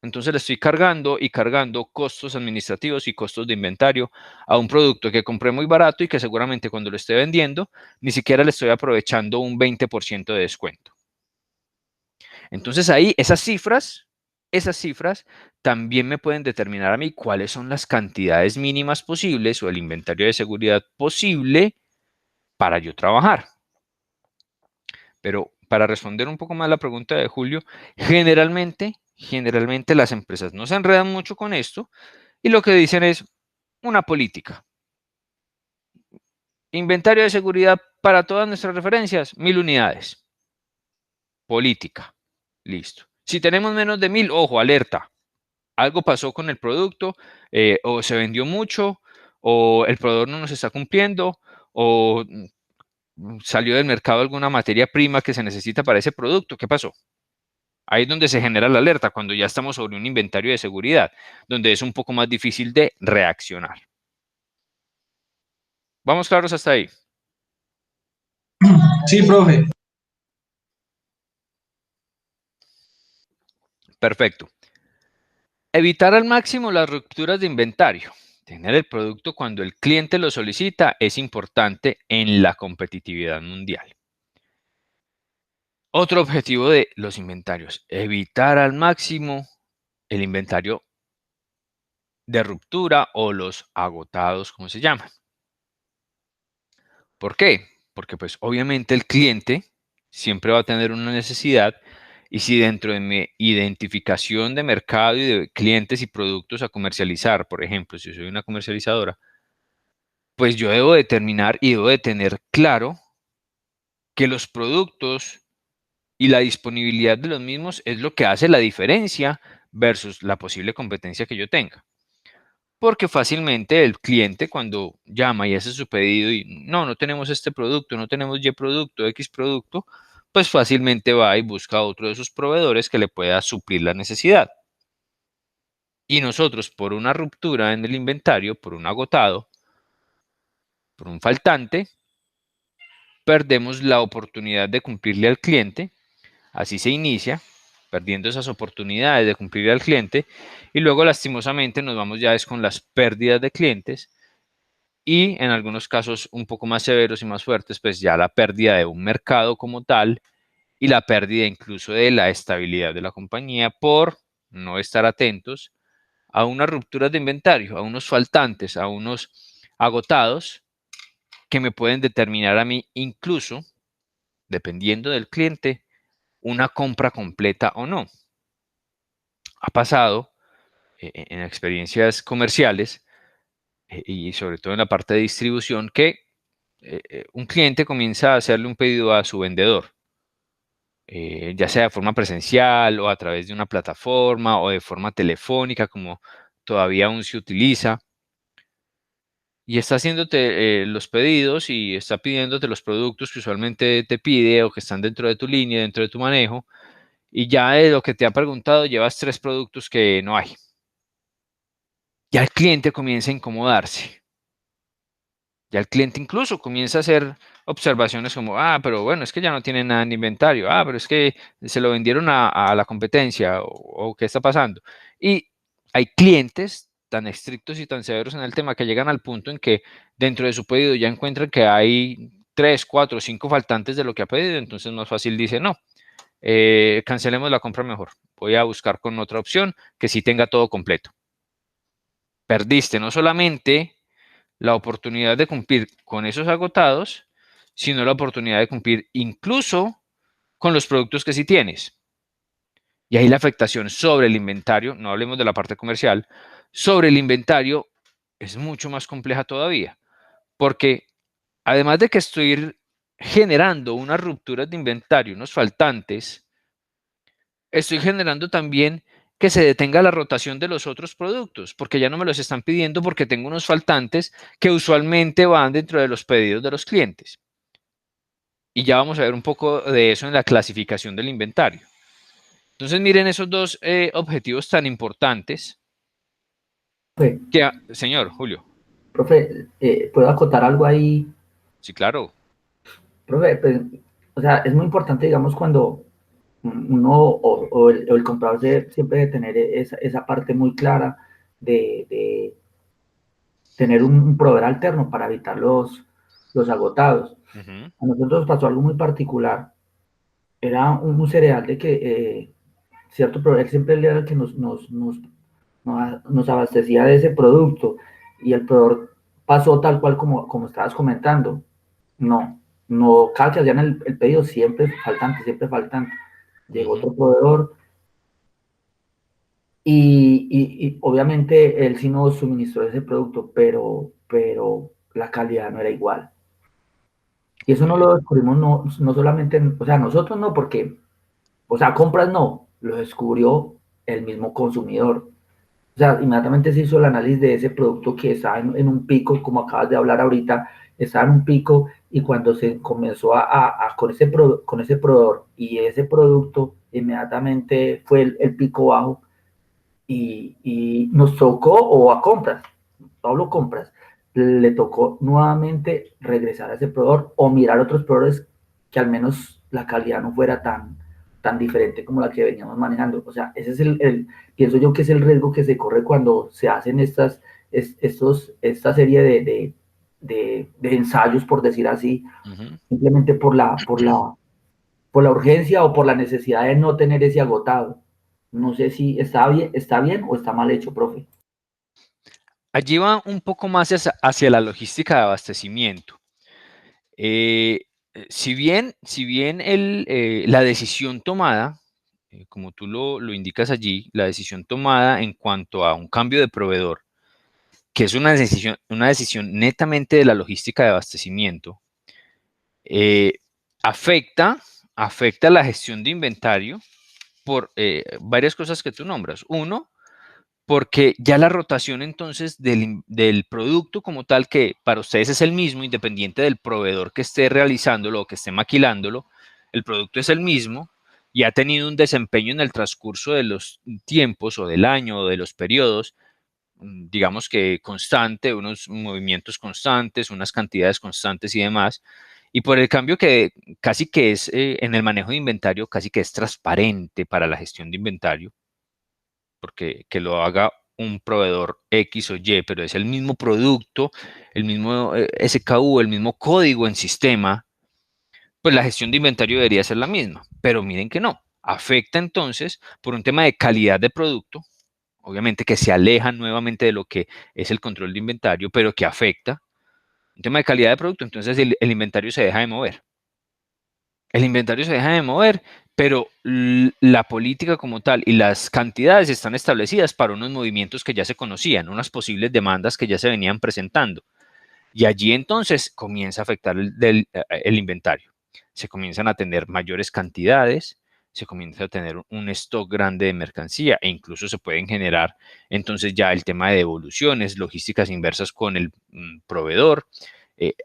Entonces le estoy cargando y cargando costos administrativos y costos de inventario a un producto que compré muy barato y que seguramente cuando lo esté vendiendo ni siquiera le estoy aprovechando un 20% de descuento. Entonces ahí esas cifras también me pueden determinar a mí cuáles son las cantidades mínimas posibles o el inventario de seguridad posible para yo trabajar. Pero para responder un poco más la pregunta de Julio, generalmente las empresas no se enredan mucho con esto y lo que dicen es una política. Inventario de seguridad para todas nuestras referencias, 1.000 unidades. Política. Listo. Si tenemos menos de 1.000, ojo, alerta. Algo pasó con el producto, o se vendió mucho, o el proveedor no nos está cumpliendo, o salió del mercado alguna materia prima que se necesita para ese producto. ¿Qué pasó? Ahí es donde se genera la alerta, cuando ya estamos sobre un inventario de seguridad, donde es un poco más difícil de reaccionar. ¿Vamos claros hasta ahí? Sí, profe. Perfecto. Evitar al máximo las rupturas de inventario. Tener el producto cuando el cliente lo solicita es importante en la competitividad mundial. Otro objetivo de los inventarios, evitar al máximo el inventario de ruptura o los agotados, como se llaman. ¿Por qué? Porque pues obviamente el cliente siempre va a tener una necesidad y si dentro de mi identificación de mercado y de clientes y productos a comercializar, por ejemplo, si yo soy una comercializadora, pues yo debo determinar y debo de tener claro que los productos y la disponibilidad de los mismos es lo que hace la diferencia versus la posible competencia que yo tenga. porque fácilmente el cliente cuando llama y hace su pedido y no tenemos este producto, no tenemos Y producto, X producto, pues fácilmente va y busca otro de sus proveedores que le pueda suplir la necesidad. Y nosotros, por una ruptura en el inventario, por un agotado, por un faltante, perdemos la oportunidad de cumplirle al cliente. Así se inicia, perdiendo esas oportunidades de cumplirle al cliente, y luego lastimosamente nos vamos ya con las pérdidas de clientes y en algunos casos un poco más severos y más fuertes, pues ya la pérdida de un mercado como tal y la pérdida incluso de la estabilidad de la compañía por no estar atentos a unas rupturas de inventario, a unos faltantes, a unos agotados que me pueden determinar a mí incluso, dependiendo del cliente, una compra completa o no. Ha pasado en experiencias comerciales y sobre todo en la parte de distribución que un cliente comienza a hacerle un pedido a su vendedor, ya sea de forma presencial o a través de una plataforma o de forma telefónica, como todavía aún se utiliza, y está haciéndote los pedidos y está pidiéndote los productos que usualmente te pide o que están dentro de tu línea, dentro de tu manejo, y ya de lo que te ha preguntado llevas 3 productos que no hay. Ya el cliente comienza a incomodarse. Ya el cliente incluso comienza a hacer observaciones como, pero bueno, es que ya no tienen nada en inventario, pero es que se lo vendieron a la competencia o qué está pasando. Y hay clientes tan estrictos y tan severos en el tema que llegan al punto en que dentro de su pedido ya encuentran que hay 3, 4, 5 faltantes de lo que ha pedido, entonces más fácil dice, no, cancelemos la compra mejor, voy a buscar con otra opción que sí tenga todo completo. Perdiste no solamente la oportunidad de cumplir con esos agotados, sino la oportunidad de cumplir incluso con los productos que sí tienes. Y ahí la afectación sobre el inventario, no hablemos de la parte comercial, sobre el inventario es mucho más compleja todavía, porque además de que estoy generando unas rupturas de inventario, unos faltantes, estoy generando también que se detenga la rotación de los otros productos, porque ya no me los están pidiendo porque tengo unos faltantes que usualmente van dentro de los pedidos de los clientes. Y ya vamos a ver un poco de eso en la clasificación del inventario. Entonces, miren esos dos objetivos tan importantes. Señor Julio. Profe, ¿puedo acotar algo ahí? Sí, claro. Profe, pues, o sea, es muy importante, digamos, cuando uno o el comprador siempre debe tener esa parte muy clara de tener un proveedor alterno para evitar los agotados. A nosotros pasó algo muy particular. Era un cereal de que cierto proveedor siempre era el que nos abastecía de ese producto y el proveedor pasó tal cual como estabas comentando. No, cada que hacían el pedido siempre faltante, siempre faltante. Llegó otro proveedor y obviamente él sí nos suministró ese producto, pero la calidad no era igual. Y eso no lo descubrimos no solamente, o sea, nosotros no, porque, o sea, compras no, lo descubrió el mismo consumidor. O sea, inmediatamente se hizo el análisis de ese producto que estaba en un pico, como acabas de hablar ahorita, estaba en un pico y cuando se comenzó con ese proveedor y ese producto, inmediatamente fue el pico bajo y nos tocó o a compras, Pablo compras, le tocó nuevamente regresar a ese proveedor o mirar otros proveedores que al menos la calidad no fuera tan diferente como la que veníamos manejando. O sea, ese es pienso yo que es el riesgo que se corre cuando se hacen esta serie de ensayos, por decir así, simplemente por la urgencia o por la necesidad de no tener ese agotado. No sé si está bien o está mal hecho, profe. Allí va un poco más hacia la logística de abastecimiento. Si bien la decisión tomada, como tú lo indicas allí, la decisión tomada en cuanto a un cambio de proveedor, que es una decisión netamente de la logística de abastecimiento, afecta la gestión de inventario por varias cosas que tú nombras. Uno, porque ya la rotación entonces del producto como tal, que para ustedes es el mismo, independiente del proveedor que esté realizándolo o que esté maquilándolo, el producto es el mismo y ha tenido un desempeño en el transcurso de los tiempos o del año o de los periodos, digamos que constante, unos movimientos constantes, unas cantidades constantes y demás. Y por el cambio que casi que es en el manejo de inventario, casi que es transparente para la gestión de inventario, porque que lo haga un proveedor X o Y, pero es el mismo producto, el mismo SKU, el mismo código en sistema, pues la gestión de inventario debería ser la misma. Pero miren que no. Afecta entonces por un tema de calidad de producto, obviamente que se aleja nuevamente de lo que es el control de inventario, pero que afecta. Un tema de calidad de producto, entonces el inventario se deja de mover. El inventario se deja de mover, pero la política como tal y las cantidades están establecidas para unos movimientos que ya se conocían, unas posibles demandas que ya se venían presentando. Y allí entonces comienza a afectar el inventario. Se comienzan a tener mayores cantidades, se comienza a tener un stock grande de mercancía e incluso se pueden generar entonces ya el tema de devoluciones, logísticas inversas con el proveedor,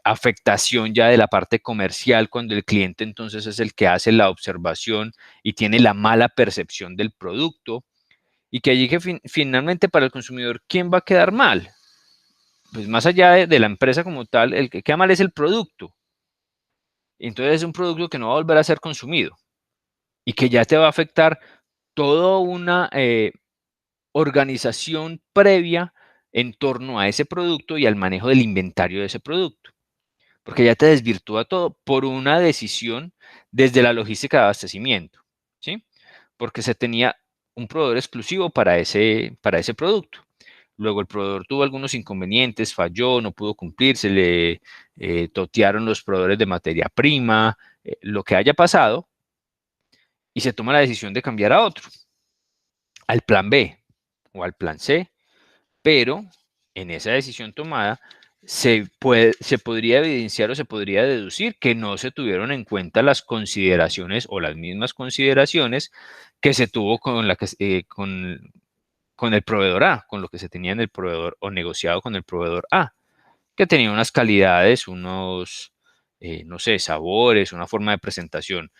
afectación ya de la parte comercial cuando el cliente entonces es el que hace la observación y tiene la mala percepción del producto y que allí que finalmente para el consumidor, ¿quién va a quedar mal? Pues más allá de la empresa como tal, el que queda mal es el producto. Entonces es un producto que no va a volver a ser consumido y que ya te va a afectar toda una organización previa en torno a ese producto y al manejo del inventario de ese producto. Porque ya te desvirtúa todo por una decisión desde la logística de abastecimiento, ¿sí? Porque se tenía un proveedor exclusivo para ese producto. Luego el proveedor tuvo algunos inconvenientes, falló, no pudo cumplir, se le totearon los proveedores de materia prima, lo que haya pasado, y se toma la decisión de cambiar a otro, al plan B o al plan C, pero en esa decisión tomada se podría evidenciar o se podría deducir que no se tuvieron en cuenta las consideraciones o las mismas consideraciones que se tuvo con el proveedor A, con lo que se tenía en el proveedor o negociado con el proveedor A, que tenía unas calidades, unos, no sé, sabores, una forma de presentación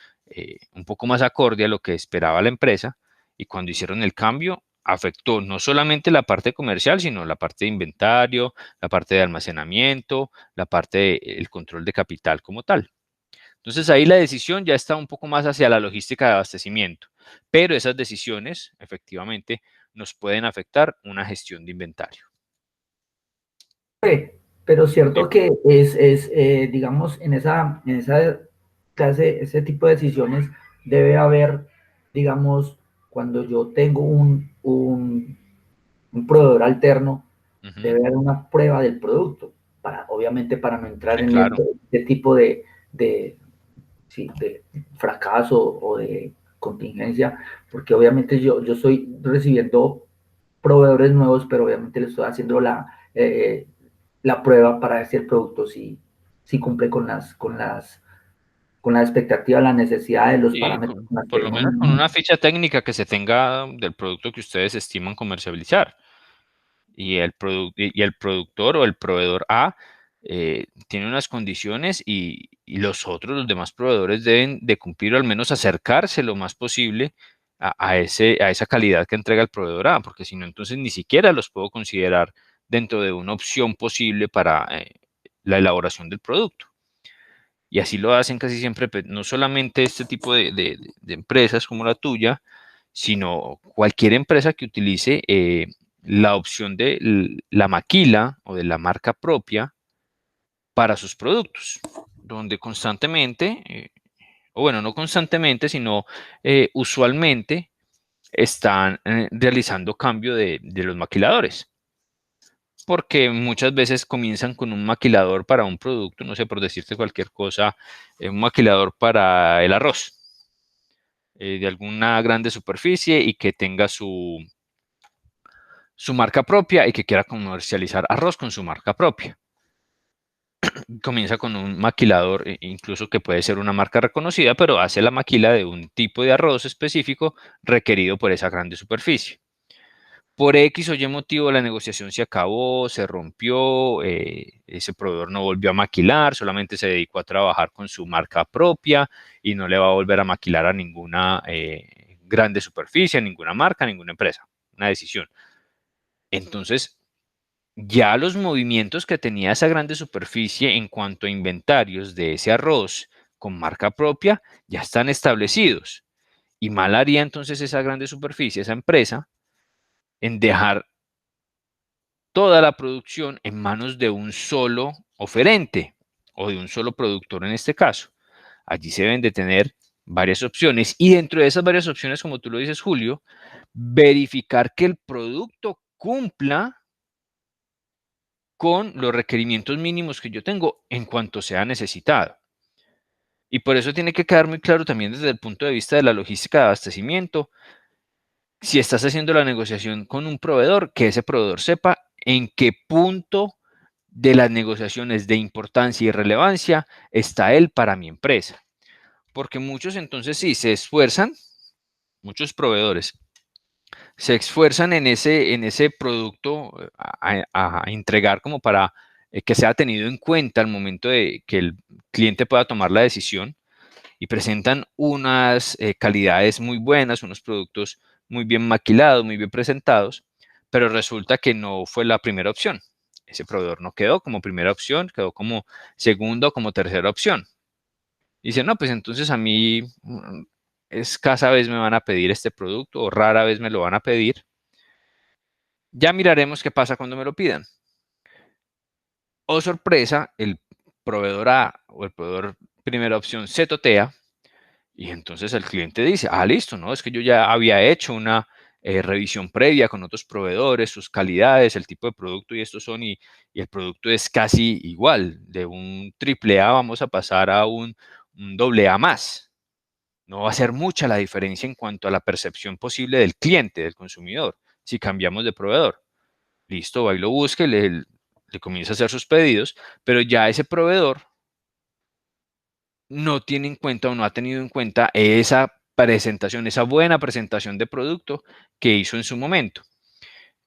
un poco más acorde a lo que esperaba la empresa, y cuando hicieron el cambio afectó no solamente la parte comercial, sino la parte de inventario, la parte de almacenamiento, la parte del control de capital como tal. Entonces ahí la decisión ya está un poco más hacia la logística de abastecimiento, pero esas decisiones efectivamente nos pueden afectar una gestión de inventario. Pero cierto que digamos, en esa clase, ese tipo de decisiones debe haber, digamos, cuando yo tengo un proveedor alterno, debe haber una prueba del producto, obviamente para no entrar en este tipo de fracaso o de contingencia, porque obviamente yo estoy recibiendo proveedores nuevos, pero obviamente le estoy haciendo la prueba para ver si el producto sí cumple con la expectativa, la necesidad de los parámetros. Por lo menos con una ficha técnica que se tenga del producto que ustedes estiman comercializar. Y el productor o el proveedor A tiene unas condiciones y los demás proveedores deben de cumplir o al menos acercarse lo más posible a esa calidad que entrega el proveedor A, porque si no, entonces ni siquiera los puedo considerar dentro de una opción posible para la elaboración del producto. Y así lo hacen casi siempre, no solamente este tipo de empresas como la tuya, sino cualquier empresa que utilice la opción de la maquila o de la marca propia para sus productos, donde constantemente, o bueno, no constantemente, sino usualmente están realizando cambio de los maquiladores. Porque muchas veces comienzan con un maquilador para un producto, no sé, por decirte cualquier cosa, un maquilador para el arroz, de alguna grande superficie y que tenga su marca propia y que quiera comercializar arroz con su marca propia. Comienza con un maquilador, incluso que puede ser una marca reconocida, pero hace la maquila de un tipo de arroz específico requerido por esa grande superficie. por X o Y motivo la negociación se acabó, se rompió, ese proveedor no volvió a maquilar, solamente se dedicó a trabajar con su marca propia y no le va a volver a maquilar a ninguna grande superficie, a ninguna marca, a ninguna empresa. Una decisión. Entonces, ya los movimientos que tenía esa grande superficie en cuanto a inventarios de ese arroz con marca propia ya están establecidos. Y mal haría entonces esa grande superficie, esa empresa, en dejar toda la producción en manos de un solo oferente o de un solo productor en este caso. Allí se deben de tener varias opciones y dentro de esas varias opciones, como tú lo dices, Julio, verificar que el producto cumpla con los requerimientos mínimos que yo tengo en cuanto sea necesitado. Y por eso tiene que quedar muy claro también desde el punto de vista de la logística de abastecimiento, si estás haciendo la negociación con un proveedor, que ese proveedor sepa en qué punto de las negociaciones de importancia y relevancia está él para mi empresa. Porque muchos entonces sí se esfuerzan, muchos proveedores se esfuerzan en ese producto a entregar como para que sea tenido en cuenta al momento de que el cliente pueda tomar la decisión y presentan unas calidades muy buenas, unos productos muy bien maquilados, muy bien presentados, pero resulta que no fue la primera opción. Ese proveedor no quedó como primera opción, quedó como segunda o como tercera opción. Dice, no, pues entonces a mí escasa vez me van a pedir este producto o rara vez me lo van a pedir. Ya miraremos qué pasa cuando me lo pidan. Oh, sorpresa, el proveedor A o el proveedor primera opción se totea y entonces el cliente dice, listo, no, es que yo ya había hecho una revisión previa con otros proveedores, sus calidades, el tipo de producto y estos son, y el producto es casi igual, de un AAA vamos a pasar a un AA más. No va a ser mucha la diferencia en cuanto a la percepción posible del cliente, del consumidor, si cambiamos de proveedor. Listo, va y lo busque, le comienza a hacer sus pedidos, pero ya ese proveedor no tiene en cuenta o no ha tenido en cuenta esa presentación, esa buena presentación de producto que hizo en su momento.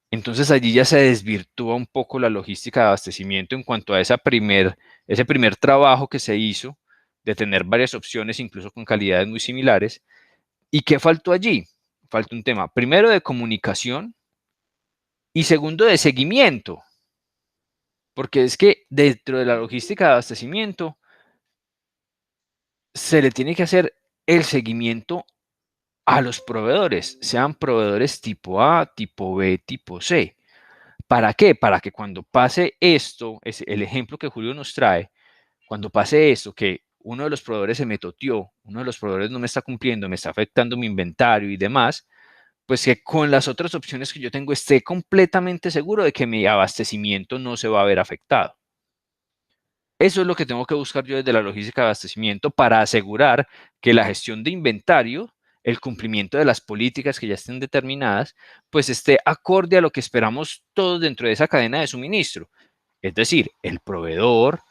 Entonces allí ya se desvirtúa un poco la logística de abastecimiento en cuanto a ese primer trabajo que se hizo de tener varias opciones, incluso con calidades muy similares. ¿Y qué faltó allí? Falta un tema, primero de comunicación y segundo de seguimiento, porque es que dentro de la logística de abastecimiento se le tiene que hacer el seguimiento a los proveedores, sean proveedores tipo A, tipo B, tipo C. ¿Para qué? Para que cuando pase esto, es el ejemplo que Julio nos trae, cuando pase esto, que uno de los proveedores se me toteó, uno de los proveedores no me está cumpliendo, me está afectando mi inventario y demás, pues que con las otras opciones que yo tengo esté completamente seguro de que mi abastecimiento no se va a ver afectado. Eso es lo que tengo que buscar yo desde la logística de abastecimiento para asegurar que la gestión de inventario, el cumplimiento de las políticas que ya estén determinadas, pues esté acorde a lo que esperamos todos dentro de esa cadena de suministro. Es decir, el proveedor,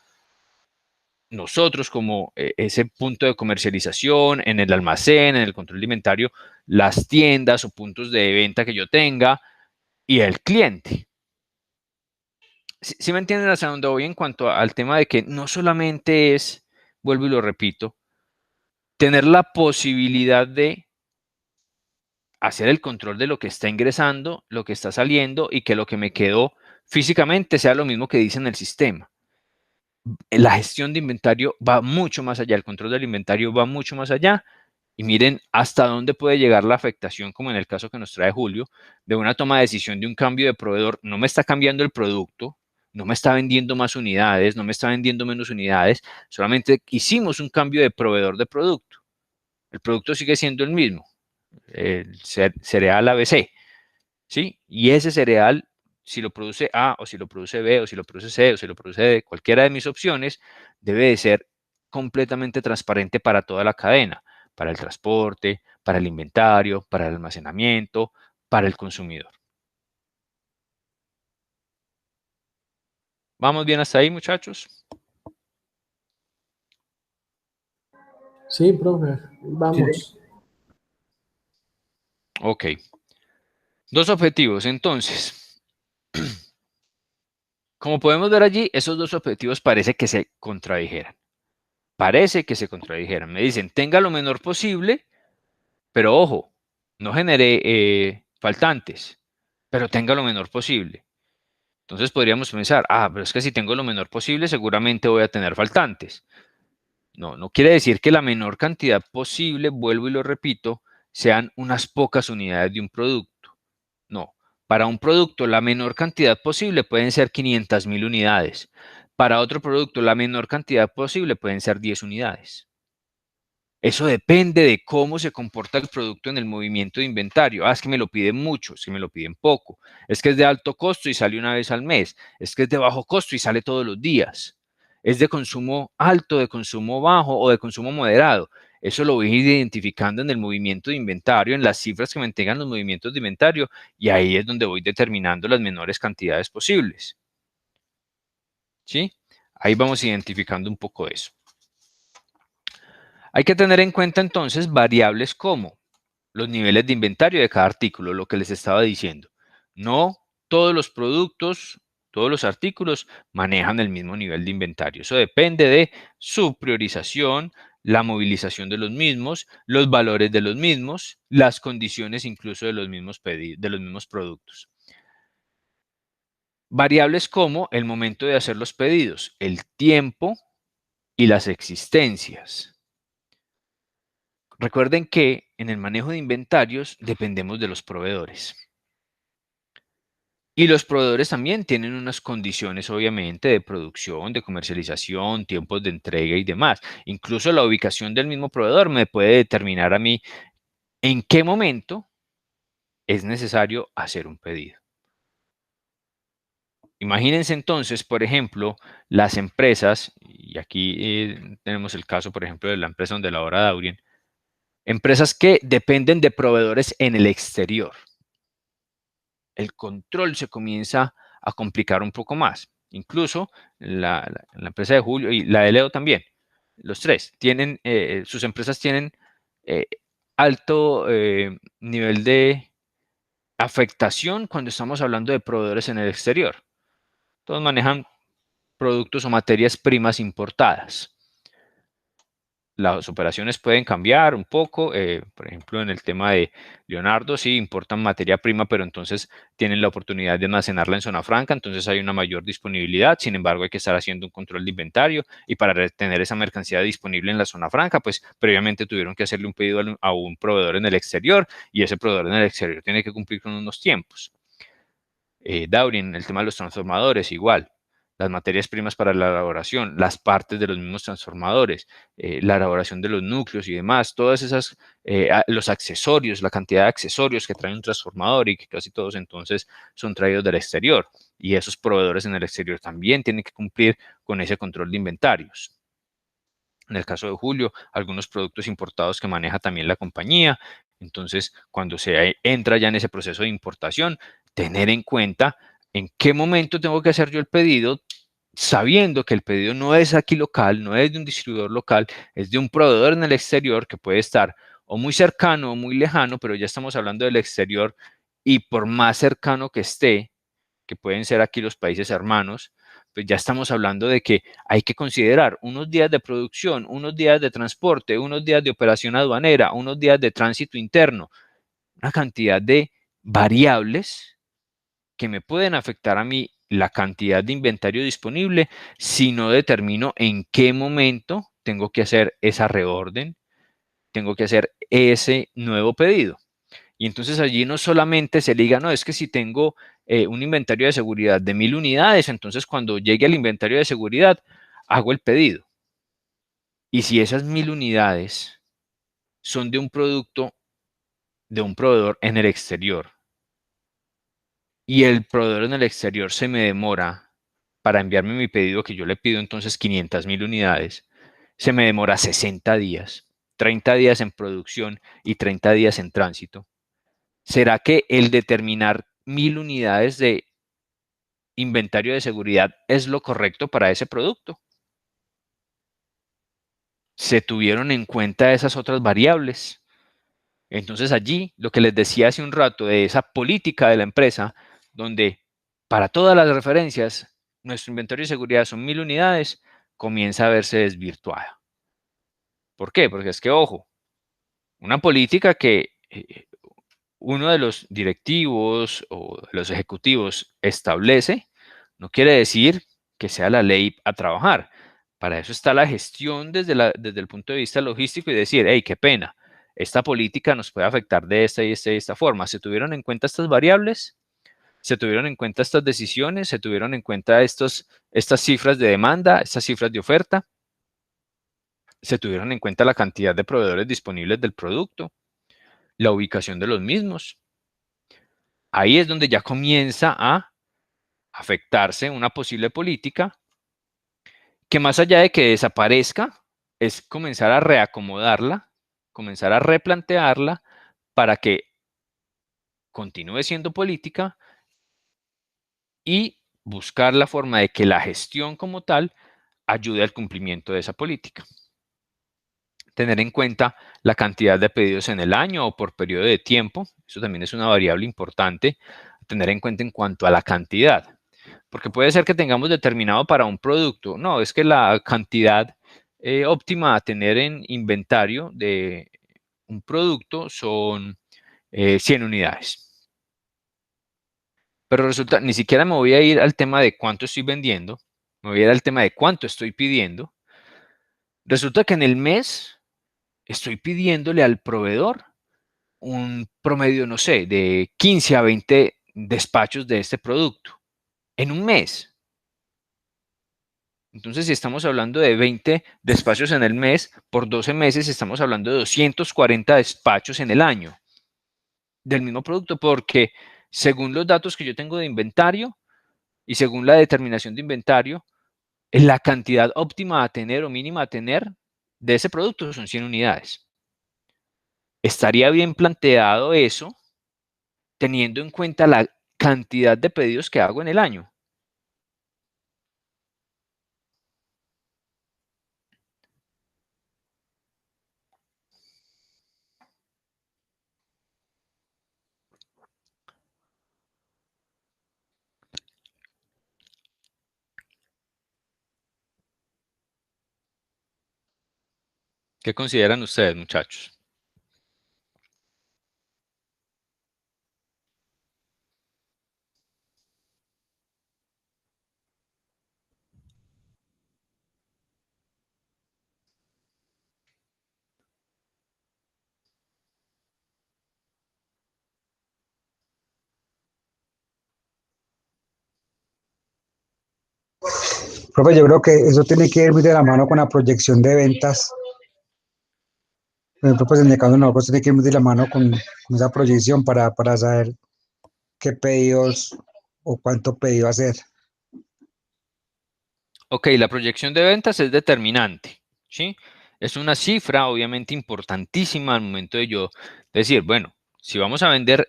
nosotros como ese punto de comercialización, en el almacén, en el control de inventario, las tiendas o puntos de venta que yo tenga y el cliente. ¿Sí me entienden hacia dónde voy en cuanto al tema de que no solamente es, vuelvo y lo repito, tener la posibilidad de hacer el control de lo que está ingresando, lo que está saliendo y que lo que me quedó físicamente sea lo mismo que dice en el sistema? La gestión de inventario va mucho más allá, el control del inventario va mucho más allá. Y miren hasta dónde puede llegar la afectación, como en el caso que nos trae Julio, de una toma de decisión de un cambio de proveedor. No me está cambiando el producto, no me está vendiendo más unidades, no me está vendiendo menos unidades, solamente hicimos un cambio de proveedor de producto. El producto sigue siendo el mismo, el cereal ABC, ¿sí? Y ese cereal, si lo produce A, o si lo produce B, o si lo produce C, o si lo produce D, cualquiera de mis opciones, debe de ser completamente transparente para toda la cadena, para el transporte, para el inventario, para el almacenamiento, para el consumidor. ¿Vamos bien hasta ahí, muchachos? Sí, profe, vamos. Ok. Dos objetivos, entonces. Como podemos ver allí, esos dos objetivos parece que se contradijeran. Parece que se contradijeran. Me dicen, tenga lo menor posible, pero ojo, no genere faltantes, pero tenga lo menor posible. Entonces podríamos pensar, pero es que si tengo lo menor posible, seguramente voy a tener faltantes. No, no quiere decir que la menor cantidad posible, vuelvo y lo repito, sean unas pocas unidades de un producto. No, para un producto la menor cantidad posible pueden ser 500.000 unidades. Para otro producto la menor cantidad posible pueden ser 10 unidades. Eso depende de cómo se comporta el producto en el movimiento de inventario. Es que me lo piden mucho, es que me lo piden poco. Es que es de alto costo y sale una vez al mes. Es que es de bajo costo y sale todos los días. Es de consumo alto, de consumo bajo o de consumo moderado. Eso lo voy a ir identificando en el movimiento de inventario, en las cifras que me entregan los movimientos de inventario, y ahí es donde voy determinando las menores cantidades posibles. ¿Sí? Ahí vamos identificando un poco eso. Hay que tener en cuenta entonces variables como los niveles de inventario de cada artículo, lo que les estaba diciendo. No todos los productos, todos los artículos manejan el mismo nivel de inventario. Eso depende de su priorización, la movilización de los mismos, los valores de los mismos, las condiciones incluso de los mismos productos. Variables como el momento de hacer los pedidos, el tiempo y las existencias. Recuerden que en el manejo de inventarios dependemos de los proveedores. Y los proveedores también tienen unas condiciones, obviamente, de producción, de comercialización, tiempos de entrega y demás. Incluso la ubicación del mismo proveedor me puede determinar a mí en qué momento es necesario hacer un pedido. Imagínense entonces, por ejemplo, las empresas, y aquí tenemos el caso, por ejemplo, de la empresa donde labora Daurien, empresas que dependen de proveedores en el exterior. El control se comienza a complicar un poco más. Incluso la empresa de Julio y la de Leo también. Los tres tienen, sus empresas tienen alto nivel de afectación cuando estamos hablando de proveedores en el exterior. Todos manejan productos o materias primas importadas. Las operaciones pueden cambiar un poco, por ejemplo, en el tema de Leonardo, sí, importan materia prima, pero entonces tienen la oportunidad de almacenarla en zona franca, entonces hay una mayor disponibilidad, sin embargo hay que estar haciendo un control de inventario y para tener esa mercancía disponible en la zona franca, pues previamente tuvieron que hacerle un pedido a un proveedor en el exterior y ese proveedor en el exterior tiene que cumplir con unos tiempos. Daurien, el tema de los transformadores, igual. Las materias primas para la elaboración, las partes de los mismos transformadores, la elaboración de los núcleos y demás, todas esas, los accesorios, la cantidad de accesorios que trae un transformador y que casi todos entonces son traídos del exterior. Y esos proveedores en el exterior también tienen que cumplir con ese control de inventarios. En el caso de Julio, algunos productos importados que maneja también la compañía. Entonces, cuando se entra ya en ese proceso de importación, tener en cuenta en qué momento tengo que hacer yo el pedido, sabiendo que el pedido no es aquí local, no es de un distribuidor local, es de un proveedor en el exterior que puede estar o muy cercano o muy lejano, pero ya estamos hablando del exterior y por más cercano que esté, que pueden ser aquí los países hermanos, pues ya estamos hablando de que hay que considerar unos días de producción, unos días de transporte, unos días de operación aduanera, unos días de tránsito interno, una cantidad de variables que me pueden afectar a mí la cantidad de inventario disponible si no determino en qué momento tengo que hacer esa reorden, tengo que hacer ese nuevo pedido. Y entonces allí no solamente se liga, no, es que si tengo un inventario de seguridad de 1000 unidades, entonces cuando llegue el inventario de seguridad, hago el pedido. Y si esas 1000 unidades son de un producto, de un proveedor en el exterior, y el proveedor en el exterior se me demora para enviarme mi pedido, que yo le pido entonces 500.000 unidades, se me demora 60 días, 30 días en producción y 30 días en tránsito. ¿Será que el determinar 1000 unidades de inventario de seguridad es lo correcto para ese producto? ¿Se tuvieron en cuenta esas otras variables? Entonces allí, lo que les decía hace un rato de esa política de la empresa, donde para todas las referencias, nuestro inventario de seguridad son 1000 unidades, comienza a verse desvirtuada. ¿Por qué? Porque es que, ojo, una política que uno de los directivos o de los ejecutivos establece, no quiere decir que sea la ley a trabajar. Para eso está la gestión desde el punto de vista logístico y decir, hey, qué pena, esta política nos puede afectar de esta y esta forma. ¿Se tuvieron en cuenta estas variables? ¿Se tuvieron en cuenta estas decisiones? ¿Se tuvieron en cuenta estas cifras de demanda, estas cifras de oferta? ¿Se tuvieron en cuenta la cantidad de proveedores disponibles del producto? ¿La ubicación de los mismos? Ahí es donde ya comienza a afectarse una posible política que, más allá de que desaparezca, es comenzar a reacomodarla, comenzar a replantearla para que continúe siendo política y buscar la forma de que la gestión como tal ayude al cumplimiento de esa política. Tener en cuenta la cantidad de pedidos en el año o por periodo de tiempo, eso también es una variable importante a tener en cuenta en cuanto a la cantidad. Porque puede ser que tengamos determinado para un producto, no, es que la cantidad óptima a tener en inventario de un producto son 100 unidades. Pero resulta, ni siquiera me voy a ir al tema de cuánto estoy vendiendo, me voy a ir al tema de cuánto estoy pidiendo. Resulta que en el mes estoy pidiéndole al proveedor un promedio, no sé, de 15 a 20 despachos de este producto en un mes. Entonces, si estamos hablando de 20 despachos en el mes, por 12 meses estamos hablando de 240 despachos en el año del mismo producto, porque según los datos que yo tengo de inventario y según la determinación de inventario, la cantidad óptima a tener o mínima a tener de ese producto son 100 unidades. Estaría bien planteado eso teniendo en cuenta la cantidad de pedidos que hago en el año. ¿Qué consideran ustedes, muchachos? Profe, yo creo que eso tiene que ir muy de la mano con la proyección de ventas. Por ejemplo, pues en el caso de nosotros tiene que ir muy de la mano con esa proyección para saber qué pedidos o cuánto pedido hacer. Ok, la proyección de ventas es determinante, ¿sí? Es una cifra obviamente importantísima al momento de yo decir, bueno, si vamos a vender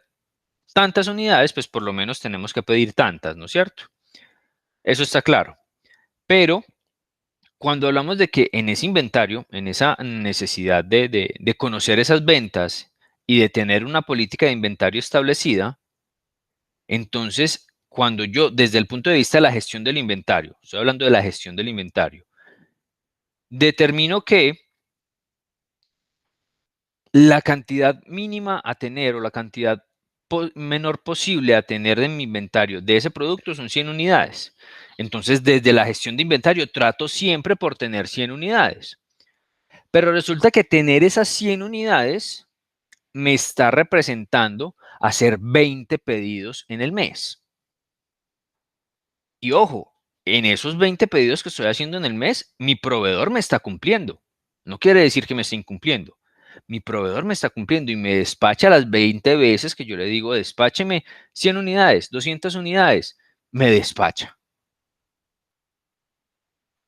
tantas unidades, pues por lo menos tenemos que pedir tantas, ¿no es cierto? Eso está claro. Pero cuando hablamos de que en ese inventario, en esa necesidad de conocer esas ventas y de tener una política de inventario establecida, entonces cuando yo, desde el punto de vista de la gestión del inventario, estoy hablando de la gestión del inventario, determino que la cantidad mínima a tener o la cantidad menor posible a tener en mi inventario de ese producto son 100 unidades. Entonces, desde la gestión de inventario trato siempre por tener 100 unidades. Pero resulta que tener esas 100 unidades me está representando hacer 20 pedidos en el mes. Y ojo, en esos 20 pedidos que estoy haciendo en el mes, mi proveedor me está cumpliendo. No quiere decir que me esté incumpliendo. Mi proveedor me está cumpliendo y me despacha las 20 veces que yo le digo, despácheme 100 unidades, 200 unidades, me despacha.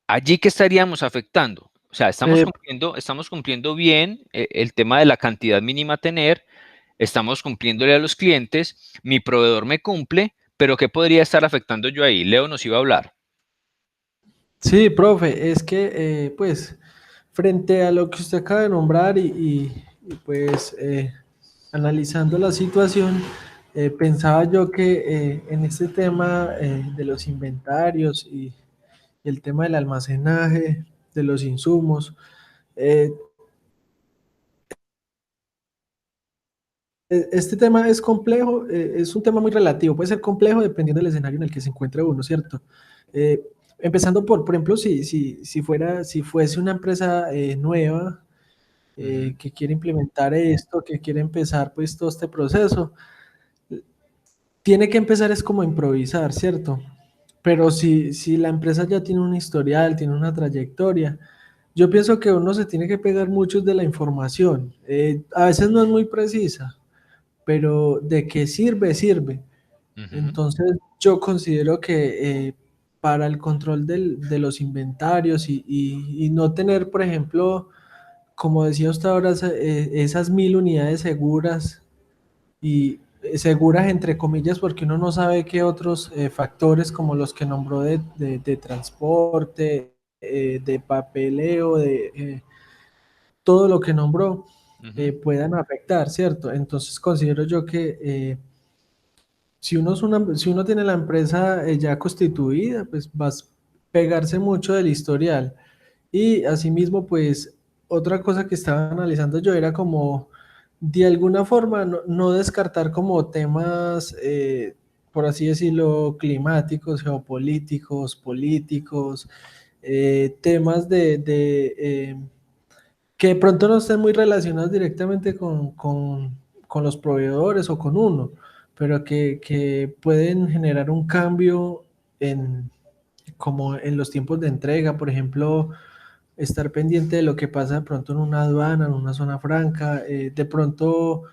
Allí que estaríamos afectando. O sea, estamos cumpliendo bien el tema de la cantidad mínima a tener, estamos cumpliéndole a los clientes, mi proveedor me cumple, pero ¿qué podría estar afectando yo ahí? Leo nos iba a hablar. Sí, profe, es que pues frente a lo que usted acaba de nombrar y pues analizando la situación, pensaba yo que en este tema de los inventarios y el tema del almacenaje, de los insumos, este tema es complejo, es un tema muy relativo, puede ser complejo dependiendo del escenario en el que se encuentre uno, ¿cierto? Empezando por ejemplo, si fuese una empresa nueva que quiere implementar esto, que quiere empezar pues todo este proceso, tiene que empezar es como a improvisar, ¿cierto? Pero si la empresa ya tiene un historial, tiene una trayectoria, yo pienso que uno se tiene que pegar mucho de la información. A veces no es muy precisa, pero de qué sirve, sirve. Entonces, yo considero que para el control de los inventarios y no tener, por ejemplo, como decía usted ahora, esas 1000 unidades seguras y seguras entre comillas, porque uno no sabe qué otros factores como los que nombró de transporte, de papeleo, de todo lo que nombró, puedan afectar, ¿cierto? Entonces considero yo que si uno tiene la empresa ya constituida, pues vas a pegarse mucho del historial. Y asimismo, pues otra cosa que estaba analizando yo era como, de alguna forma, no descartar como temas, por así decirlo, climáticos, geopolíticos, políticos, temas que de pronto no estén muy relacionados directamente con los proveedores o con uno, pero que pueden generar un cambio en, como en los tiempos de entrega, por ejemplo, estar pendiente de lo que pasa de pronto en una aduana, en una zona franca, eh, de pronto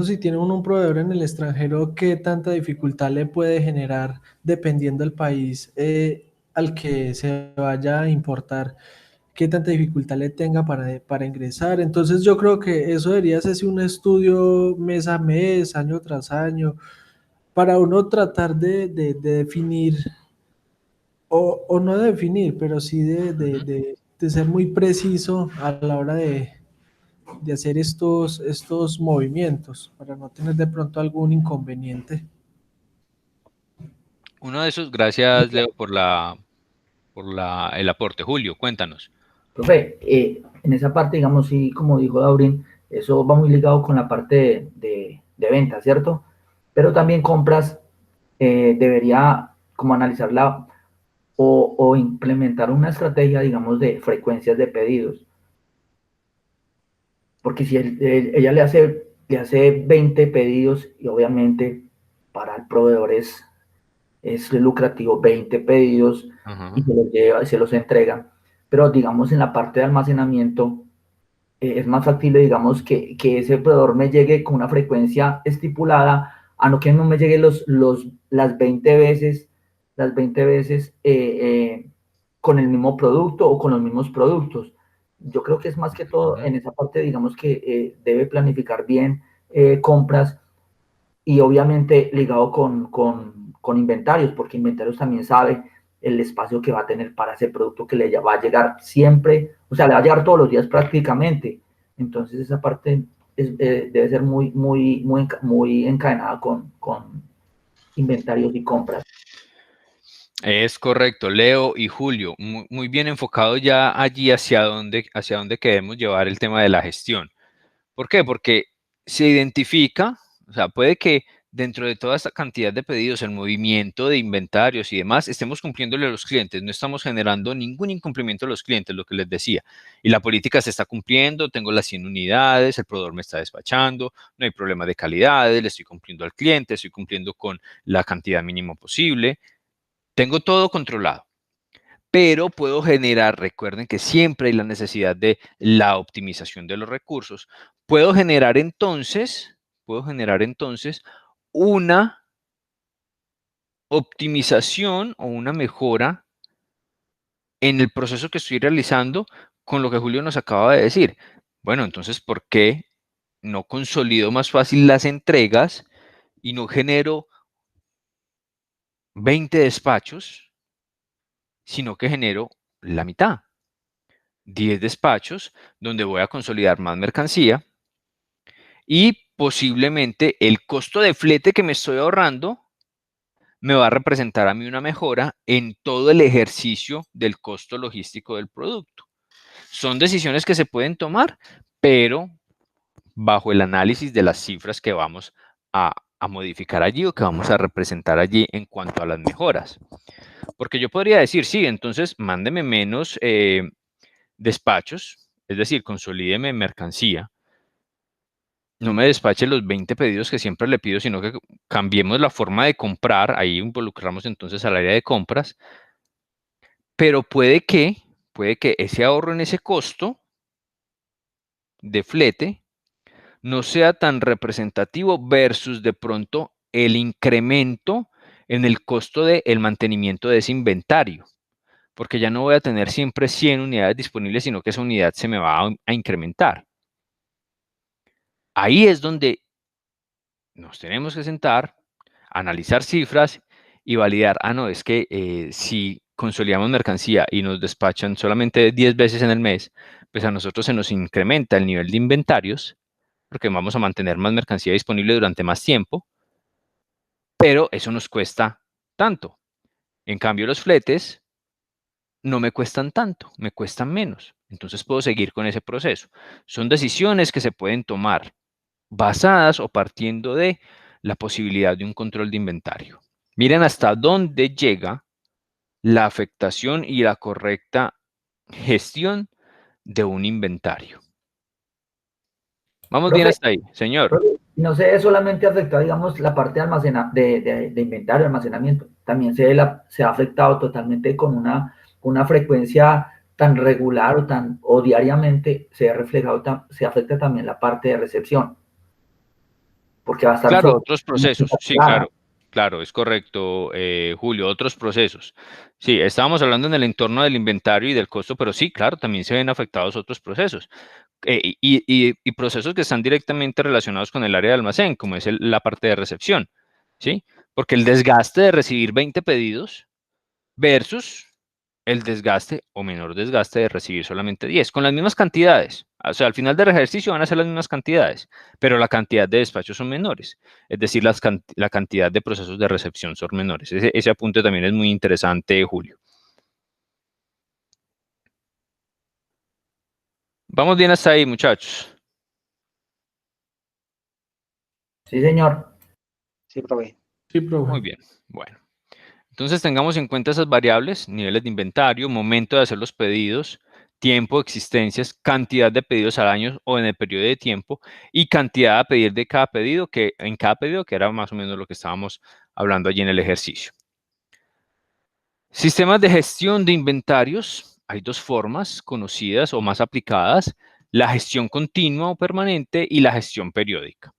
si tiene uno un proveedor en el extranjero, qué tanta dificultad le puede generar dependiendo del país al que se vaya a importar, qué tanta dificultad le tenga para ingresar. Entonces yo creo que eso debería hacerse un estudio mes a mes, año tras año, para uno tratar de definir, o no de definir, pero sí de ser muy preciso a la hora de hacer estos movimientos, para no tener de pronto algún inconveniente. Uno de esos, gracias Leo el aporte. Julio, cuéntanos. Profe, en esa parte, digamos, sí, como dijo Daurin, eso va muy ligado con la parte de venta, ¿cierto? Pero también compras debería como analizarla o implementar una estrategia, digamos, de frecuencias de pedidos. Porque si ella le hace 20 pedidos y obviamente para el proveedor es lucrativo 20 pedidos y se los lleva y se los entrega. Pero digamos en la parte de almacenamiento es más factible, digamos, que ese proveedor me llegue con una frecuencia estipulada, a no que no me llegue las 20 veces, con el mismo producto o con los mismos productos. Yo creo que es más que todo en esa parte, digamos, que debe planificar bien compras y obviamente ligado con inventarios, porque inventarios también sabe el espacio que va a tener para ese producto que le va a llegar siempre, o sea, le va a llegar todos los días prácticamente. Entonces esa parte debe ser muy encadenada con inventarios y compras. Es correcto, Leo y Julio, muy bien enfocado ya allí hacia dónde queremos llevar el tema de la gestión. ¿Por qué? Porque se identifica, o sea, puede que dentro de toda esta cantidad de pedidos, el movimiento de inventarios y demás, estemos cumpliéndole a los clientes, no estamos generando ningún incumplimiento a los clientes, lo que les decía. Y la política se está cumpliendo, tengo las 100 unidades, el proveedor me está despachando, no hay problema de calidades, le estoy cumpliendo al cliente, estoy cumpliendo con la cantidad mínima posible, tengo todo controlado. Pero puedo generar, recuerden que siempre hay la necesidad de la optimización de los recursos, puedo generar entonces una optimización o una mejora en el proceso que estoy realizando con lo que Julio nos acaba de decir. Bueno, entonces, ¿por qué no consolido más fácil las entregas y no genero 20 despachos, sino que genero la mitad? 10 despachos donde voy a consolidar más mercancía y posiblemente el costo de flete que me estoy ahorrando me va a representar a mí una mejora en todo el ejercicio del costo logístico del producto. Son decisiones que se pueden tomar, pero bajo el análisis de las cifras que vamos a modificar allí o que vamos a representar allí en cuanto a las mejoras. Porque yo podría decir, sí, entonces mándeme menos despachos, es decir, consolídeme mercancía, no me despache los 20 pedidos que siempre le pido, sino que cambiemos la forma de comprar, ahí involucramos entonces al área de compras, pero puede que ese ahorro en ese costo de flete no sea tan representativo versus de pronto el incremento en el costo del mantenimiento de ese inventario, porque ya no voy a tener siempre 100 unidades disponibles, sino que esa unidad se me va a incrementar. Ahí es donde nos tenemos que sentar, analizar cifras y validar, no, es que si consolidamos mercancía y nos despachan solamente 10 veces en el mes, pues a nosotros se nos incrementa el nivel de inventarios, porque vamos a mantener más mercancía disponible durante más tiempo, pero eso nos cuesta tanto. En cambio, los fletes no me cuestan tanto, me cuestan menos. Entonces puedo seguir con ese proceso. Son decisiones que se pueden tomar basadas o partiendo de la posibilidad de un control de inventario. Miren hasta dónde llega la afectación y la correcta gestión de un inventario. Vamos bien hasta ahí, señor. No se ve solamente afectado, digamos, la parte de inventario, almacenamiento. También se ha afectado totalmente con una frecuencia tan regular o diariamente se ha reflejado, se afecta también la parte de recepción. Porque va a estar claro, otros procesos, sí, claro, es correcto, Julio, otros procesos. Sí, estábamos hablando en el entorno del inventario y del costo, pero sí, claro, también se ven afectados otros procesos. Y procesos que están directamente relacionados con el área de almacén, como es la parte de recepción, ¿sí? Porque el desgaste de recibir 20 pedidos versus el desgaste o menor desgaste de recibir solamente 10, con las mismas cantidades. O sea, al final del ejercicio van a ser las mismas cantidades, pero la cantidad de despachos son menores. Es decir, la cantidad de procesos de recepción son menores. Ese apunte también es muy interesante, Julio. Vamos bien hasta ahí, muchachos. Sí, señor. Sí, profe. Sí, profe. Muy bien, bueno. Entonces tengamos en cuenta esas variables, niveles de inventario, momento de hacer los pedidos, tiempo, existencias, cantidad de pedidos al año o en el periodo de tiempo y cantidad a pedir de cada pedido, que era más o menos lo que estábamos hablando allí en el ejercicio. Sistemas de gestión de inventarios. Hay dos formas conocidas o más aplicadas, la gestión continua o permanente y la gestión periódica.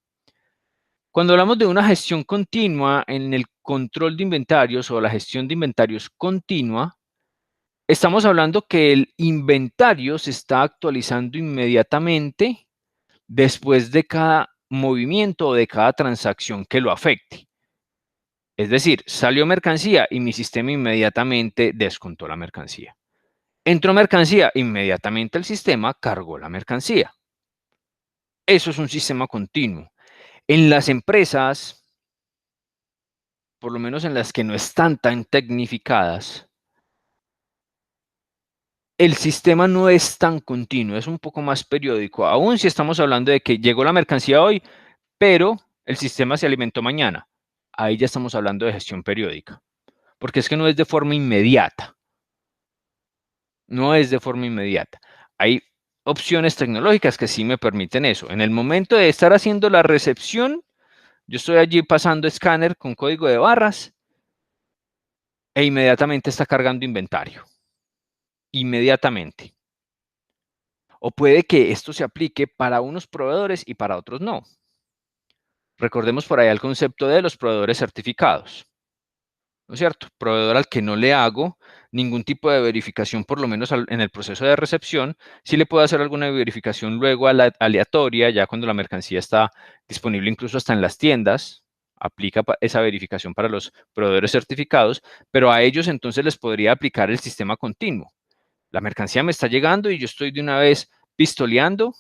Cuando hablamos de una gestión continua en el control de inventarios o la gestión de inventarios continua, estamos hablando que el inventario se está actualizando inmediatamente después de cada movimiento o de cada transacción que lo afecte. Es decir, salió mercancía y mi sistema inmediatamente descontó la mercancía. Entró mercancía, inmediatamente el sistema cargó la mercancía. Eso es un sistema continuo. En las empresas, por lo menos en las que no están tan tecnificadas, el sistema no es tan continuo, es un poco más periódico. Aún si estamos hablando de que llegó la mercancía hoy, pero el sistema se alimentó mañana. Ahí ya estamos hablando de gestión periódica, porque es que no es de forma inmediata. No es de forma inmediata. Hay opciones tecnológicas que sí me permiten eso. En el momento de estar haciendo la recepción, yo estoy allí pasando escáner con código de barras e inmediatamente está cargando inventario. Inmediatamente. O puede que esto se aplique para unos proveedores y para otros no. Recordemos por ahí el concepto de los proveedores certificados. ¿No es cierto? Proveedor al que no le hago ningún tipo de verificación, por lo menos en el proceso de recepción. Sí le puedo hacer alguna verificación luego aleatoria, ya cuando la mercancía está disponible incluso hasta en las tiendas. Aplica esa verificación para los proveedores certificados, pero a ellos entonces les podría aplicar el sistema continuo. La mercancía me está llegando y yo estoy de una vez pistoleando,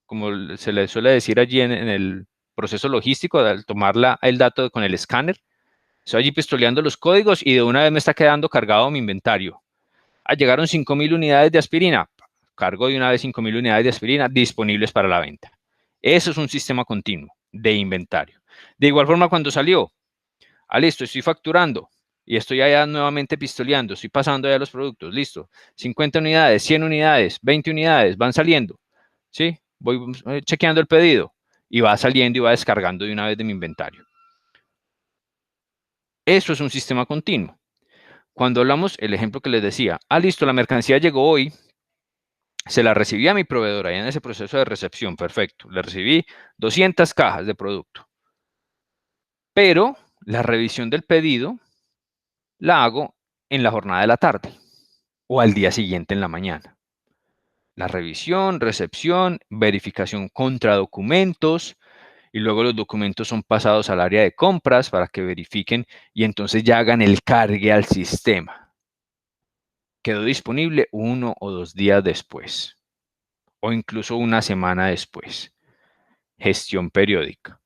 como se le suele decir allí en el proceso logístico, al tomar el dato con el escáner. Estoy allí pistoleando los códigos y de una vez me está quedando cargado mi inventario. Llegaron 5.000 unidades de aspirina. Cargo de una vez 5.000 unidades de aspirina disponibles para la venta. Eso es un sistema continuo de inventario. De igual forma, cuando salió, listo, estoy facturando y estoy allá nuevamente pistoleando, estoy pasando ya los productos, listo. 50 unidades, 100 unidades, 20 unidades, van saliendo. ¿Sí? Voy chequeando el pedido y va saliendo y va descargando de una vez de mi inventario. Eso es un sistema continuo. Cuando hablamos, el ejemplo que les decía, listo, la mercancía llegó hoy, se la recibí a mi proveedor ahí en ese proceso de recepción, perfecto. Le recibí 200 cajas de producto. Pero la revisión del pedido la hago en la jornada de la tarde o al día siguiente en la mañana. La revisión, recepción, verificación contra documentos y luego los documentos son pasados al área de compras para que verifiquen y entonces ya hagan el cargue al sistema. Quedó disponible 1 o 2 días después o incluso una semana después. Gestión periódica.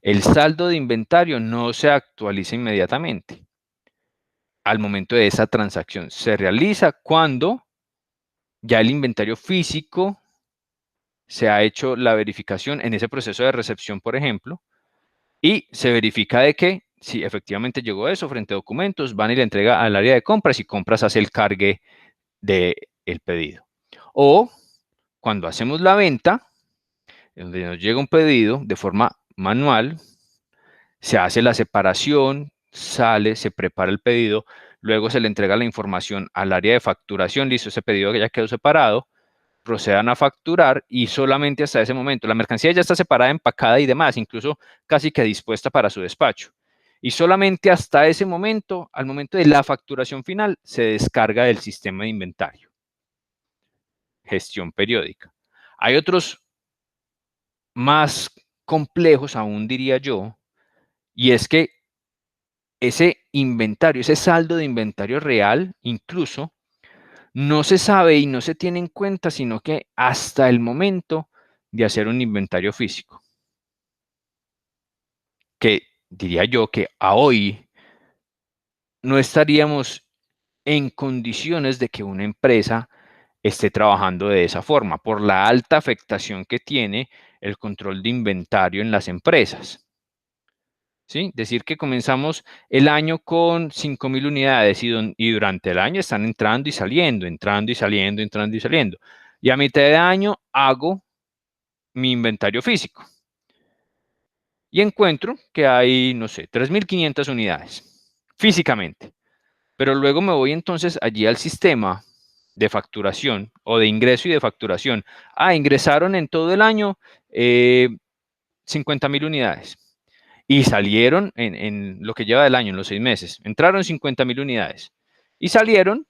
El saldo de inventario no se actualiza inmediatamente al momento de esa transacción. Se realiza cuando ya el inventario físico se ha hecho la verificación en ese proceso de recepción, por ejemplo, y se verifica de que si efectivamente llegó eso frente a documentos, van y le entrega al área de compras y compras hace el cargue del pedido. O cuando hacemos la venta, donde nos llega un pedido de forma manual, se hace la separación, sale, se prepara el pedido, luego se le entrega la información al área de facturación, listo, ese pedido ya quedó separado, procedan a facturar y solamente hasta ese momento, la mercancía ya está separada, empacada y demás, incluso casi que dispuesta para su despacho. Y solamente hasta ese momento, al momento de la facturación final, se descarga del sistema de inventario. Gestión periódica. Hay otros más complejos aún, diría yo, y es que ese inventario, ese saldo de inventario real, incluso, no se sabe y no se tiene en cuenta, sino que hasta el momento de hacer un inventario físico. Que diría yo que a hoy no estaríamos en condiciones de que una empresa esté trabajando de esa forma, por la alta afectación que tiene el control de inventario en las empresas. ¿Sí? Decir que comenzamos el año con 5.000 unidades y durante el año están entrando y saliendo, entrando y saliendo, entrando y saliendo. Y a mitad de año hago mi inventario físico. Y encuentro que hay, no sé, 3.500 unidades físicamente. Pero luego me voy entonces allí al sistema de facturación o de ingreso y de facturación. Ingresaron en todo el año 50.000 unidades. Y salieron en lo que lleva del año, en los 6 meses. Entraron 50.000 unidades. Y salieron,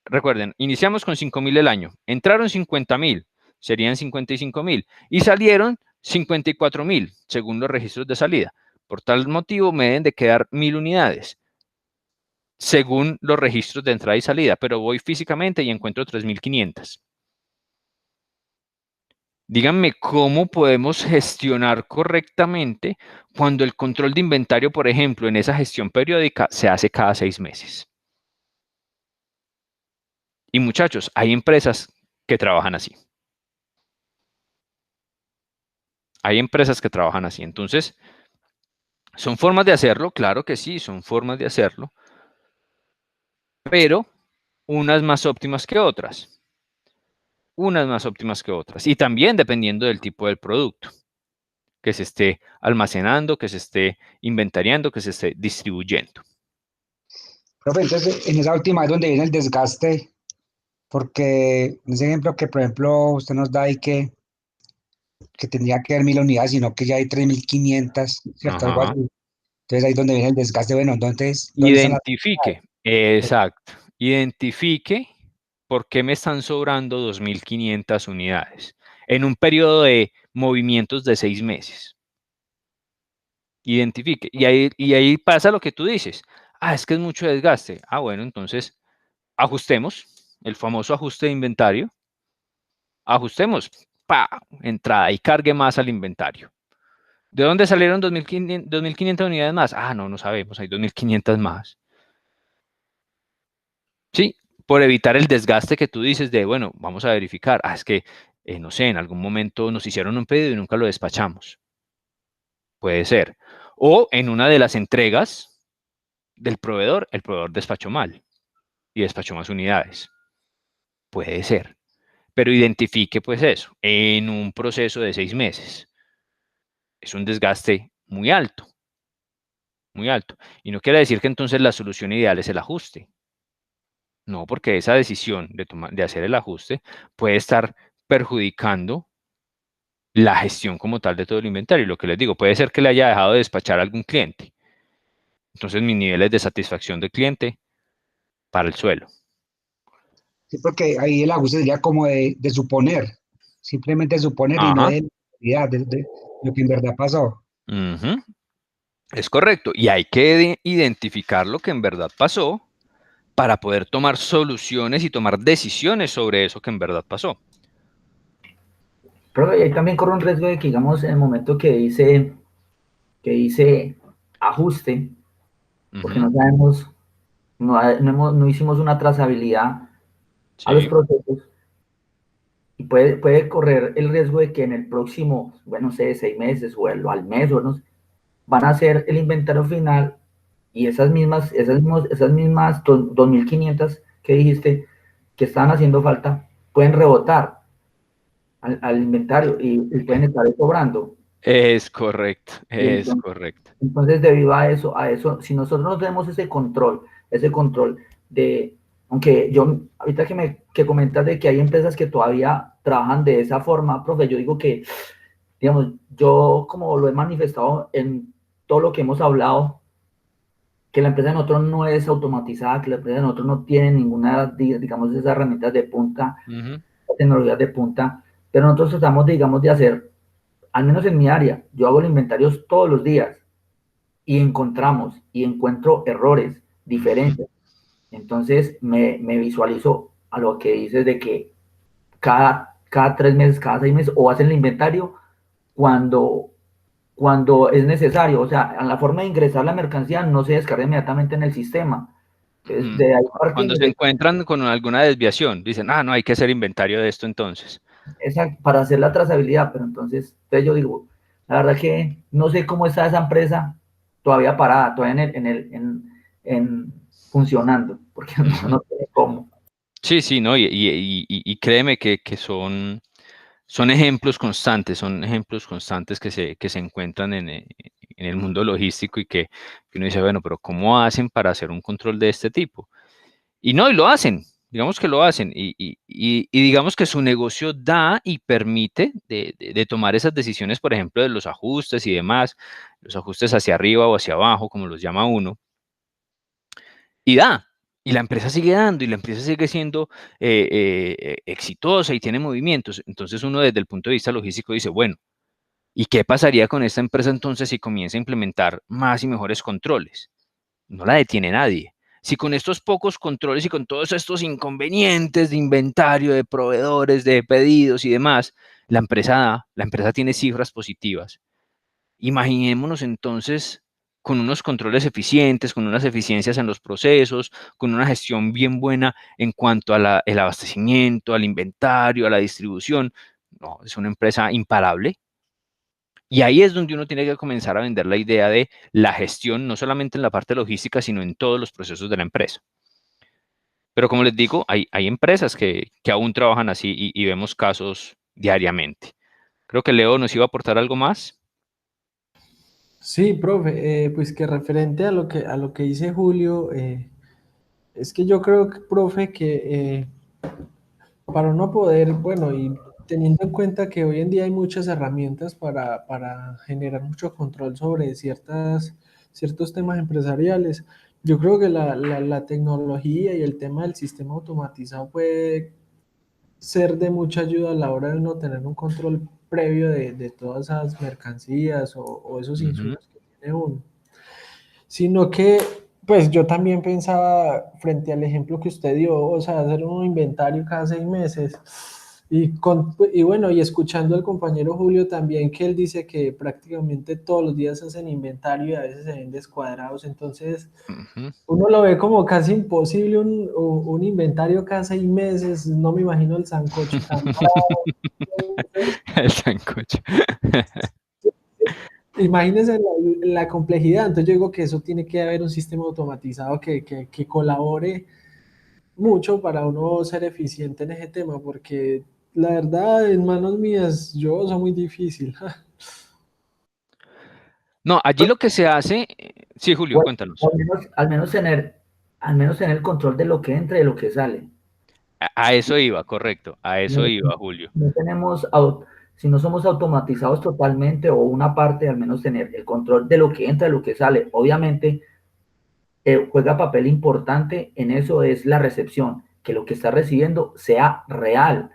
recuerden, iniciamos con 5.000 el año. Entraron 50.000, serían 55.000. Y salieron 54.000, según los registros de salida. Por tal motivo, me deben de quedar 1.000 unidades, según los registros de entrada y salida. Pero voy físicamente y encuentro 3.500. Díganme cómo podemos gestionar correctamente cuando el control de inventario, por ejemplo, en esa gestión periódica se hace cada 6 meses. Y muchachos, hay empresas que trabajan así. Hay empresas que trabajan así. Entonces, ¿son formas de hacerlo? Claro que sí, son formas de hacerlo. Pero unas más óptimas que otras. Unas más óptimas que otras. Y también dependiendo del tipo del producto que se esté almacenando, que se esté inventariando, que se esté distribuyendo. Profe, entonces, en esa última es donde viene el desgaste, porque en ese ejemplo que, por ejemplo, usted nos da ahí que tendría que haber 1.000 unidades, sino que ya hay 3.500, ¿cierto? Algo así. Entonces ahí es donde viene el desgaste. Bueno, entonces, ¿dónde están las Identifique, exacto, identifique por qué me están sobrando 2.500 unidades en un periodo de movimientos de 6 meses. Identifique, y ahí pasa lo que tú dices. Es que es mucho desgaste. Bueno, entonces ajustemos, el famoso ajuste de inventario. Ajustemos, entrada y cargue más al inventario. ¿De dónde salieron 2.500 unidades más? No sabemos, hay 2.500 más. Sí, por evitar el desgaste que tú dices de, bueno, vamos a verificar. Es que, no sé, en algún momento nos hicieron un pedido y nunca lo despachamos. Puede ser. O en una de las entregas del proveedor, el proveedor despachó mal y despachó más unidades. Puede ser. Pero identifique pues eso en un proceso de 6 meses. Es un desgaste muy alto. Muy alto. Y no quiere decir que entonces la solución ideal es el ajuste. No, porque esa decisión de hacer el ajuste puede estar perjudicando la gestión como tal de todo el inventario. Y lo que les digo, puede ser que le haya dejado de despachar a algún cliente. Entonces mis niveles de satisfacción del cliente para el suelo. Sí, porque ahí el ajuste sería como de suponer, simplemente suponer y no Ajá. de realidad, de lo que en verdad pasó. Es correcto. Y hay que identificar lo que en verdad pasó para poder tomar soluciones y tomar decisiones sobre eso que en verdad pasó. Pero ahí también corre un riesgo de que, digamos, en el momento que dice ajuste, porque no sabemos, no hicimos una trazabilidad a los Sí. procesos, y puede correr el riesgo de que en el próximo, bueno, no sé, 6 meses o al mes, o no sé, van a hacer el inventario final y esas mismas 2.500 que dijiste que estaban haciendo falta, pueden rebotar al inventario y pueden estar cobrando. Es correcto, es correcto. Entonces, debido a eso, si nosotros no tenemos ese control de, aunque yo, ahorita que comentas de que hay empresas que todavía trabajan de esa forma, profe, yo digo que, digamos, yo como lo he manifestado en todo lo que hemos hablado, que la empresa de nosotros no es automatizada, que la empresa de nosotros no tiene ninguna, digamos, esas herramientas de punta, tecnologías de punta, pero nosotros tratamos, digamos, de hacer, al menos en mi área, yo hago los inventarios todos los días y encuentro errores, diferentes. Entonces me visualizo a lo que dices de que cada 3 meses, cada 6 meses, o hacen el inventario cuando es necesario. O sea, la forma de ingresar la mercancía no se descarga inmediatamente en el sistema. Entonces, de ahí Cuando se encuentran con alguna desviación, dicen, no hay que hacer inventario de esto entonces. Exacto, para hacer la trazabilidad, pero entonces yo digo, la verdad que no sé cómo está esa empresa todavía parada, todavía en funcionando, porque no sé cómo. Sí, no, y créeme que son ejemplos constantes, que se encuentran en el mundo logístico y que uno dice, bueno, pero ¿cómo hacen para hacer un control de este tipo? Y no, y lo hacen, digamos que lo hacen, y digamos que su negocio da y permite de tomar esas decisiones, por ejemplo, de los ajustes y demás, los ajustes hacia arriba o hacia abajo, como los llama uno, y da. Y la empresa sigue dando y la empresa sigue siendo exitosa y tiene movimientos. Entonces uno desde el punto de vista logístico dice, bueno, ¿y qué pasaría con esta empresa entonces si comienza a implementar más y mejores controles? No la detiene nadie. Si con estos pocos controles y con todos estos inconvenientes de inventario, de proveedores, de pedidos y demás, la empresa tiene cifras positivas. Imaginémonos entonces con unos controles eficientes, con unas eficiencias en los procesos, con una gestión bien buena en cuanto a el abastecimiento, al inventario, a la distribución. No, es una empresa imparable. Y ahí es donde uno tiene que comenzar a vender la idea de la gestión, no solamente en la parte logística, sino en todos los procesos de la empresa. Pero como les digo, hay empresas que aún trabajan así y vemos casos diariamente. Creo que Leo nos iba a aportar algo más. Sí, profe, pues que referente a lo que dice Julio, es que yo creo que, profe, que para uno poder, bueno, y teniendo en cuenta que hoy en día hay muchas herramientas para generar mucho control sobre ciertos temas empresariales, yo creo que la tecnología y el tema del sistema automatizado puede ser de mucha ayuda a la hora de uno tener un control previo de todas esas mercancías o esos insumos que tiene uno. Sino que, Pues yo también pensaba, frente al ejemplo que usted dio, o sea, hacer un inventario cada 6 meses. Y bueno, y escuchando al compañero Julio también, que él dice que prácticamente todos los días hacen inventario y a veces se ven descuadrados. Entonces, uno lo ve como casi imposible un inventario cada 6 meses. No me imagino el sancocho tan bravo. El sancocho. Imagínense la complejidad. Entonces yo digo que eso tiene que haber un sistema automatizado que colabore mucho para uno ser eficiente en ese tema, porque la verdad en manos mías yo soy muy difícil. No, allí lo que se hace, sí, Julio, Bueno, cuéntanos. al menos tener el control de lo que entra y de lo que sale. A eso iba, correcto, a eso No, iba, Julio. no si no somos automatizados totalmente o una parte, al menos tener el control de lo que entra y lo que sale. Obviamente, juega papel importante en eso es la recepción, que lo que está recibiendo sea real,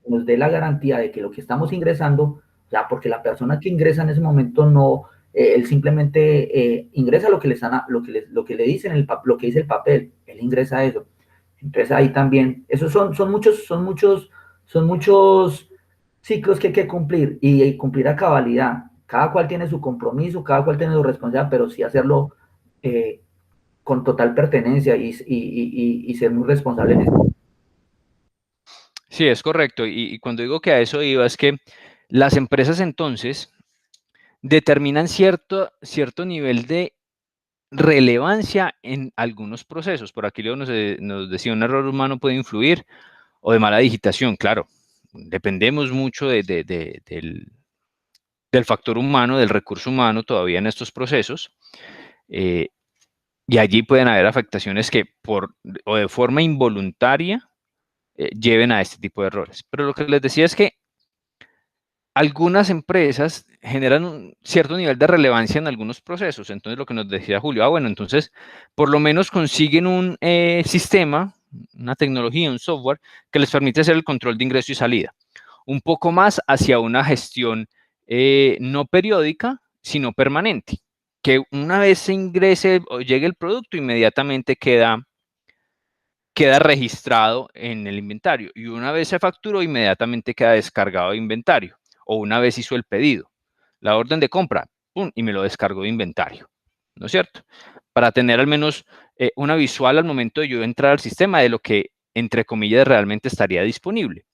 nos dé la garantía de que lo que estamos ingresando, ya porque la persona que ingresa en ese momento no, él simplemente ingresa lo que le están, lo que le dicen, lo que dice el papel, él ingresa eso. Entonces ahí también, esos son muchos ciclos que hay que cumplir y cumplir a cabalidad. Cada cual tiene su compromiso, cada cual tiene su responsabilidad, pero sí hacerlo eh, con total pertenencia y ser muy responsable en eso. Sí, es correcto. Y cuando digo que a eso iba, es que las empresas entonces determinan cierto nivel de relevancia en algunos procesos. Por aquí Leo nos decía, un error humano puede influir, o de mala digitación, claro. Dependemos mucho del factor humano, del recurso humano todavía en estos procesos. Y allí pueden haber afectaciones que o de forma involuntaria lleven a este tipo de errores. Pero lo que les decía es que algunas empresas generan un cierto nivel de relevancia en algunos procesos. Entonces, lo que nos decía Julio, bueno, entonces, por lo menos consiguen un sistema, una tecnología, un software, que les permite hacer el control de ingreso y salida. Un poco más hacia una gestión no periódica, sino permanente. Que una vez se ingrese o llegue el producto, inmediatamente queda registrado en el inventario, y una vez se facturó, inmediatamente queda descargado de inventario, o una vez hizo el pedido, la orden de compra, ¡pum!, y me lo descargo de inventario, ¿no es cierto? Para tener al menos una visual al momento de yo entrar al sistema de lo que, entre comillas, realmente estaría disponible.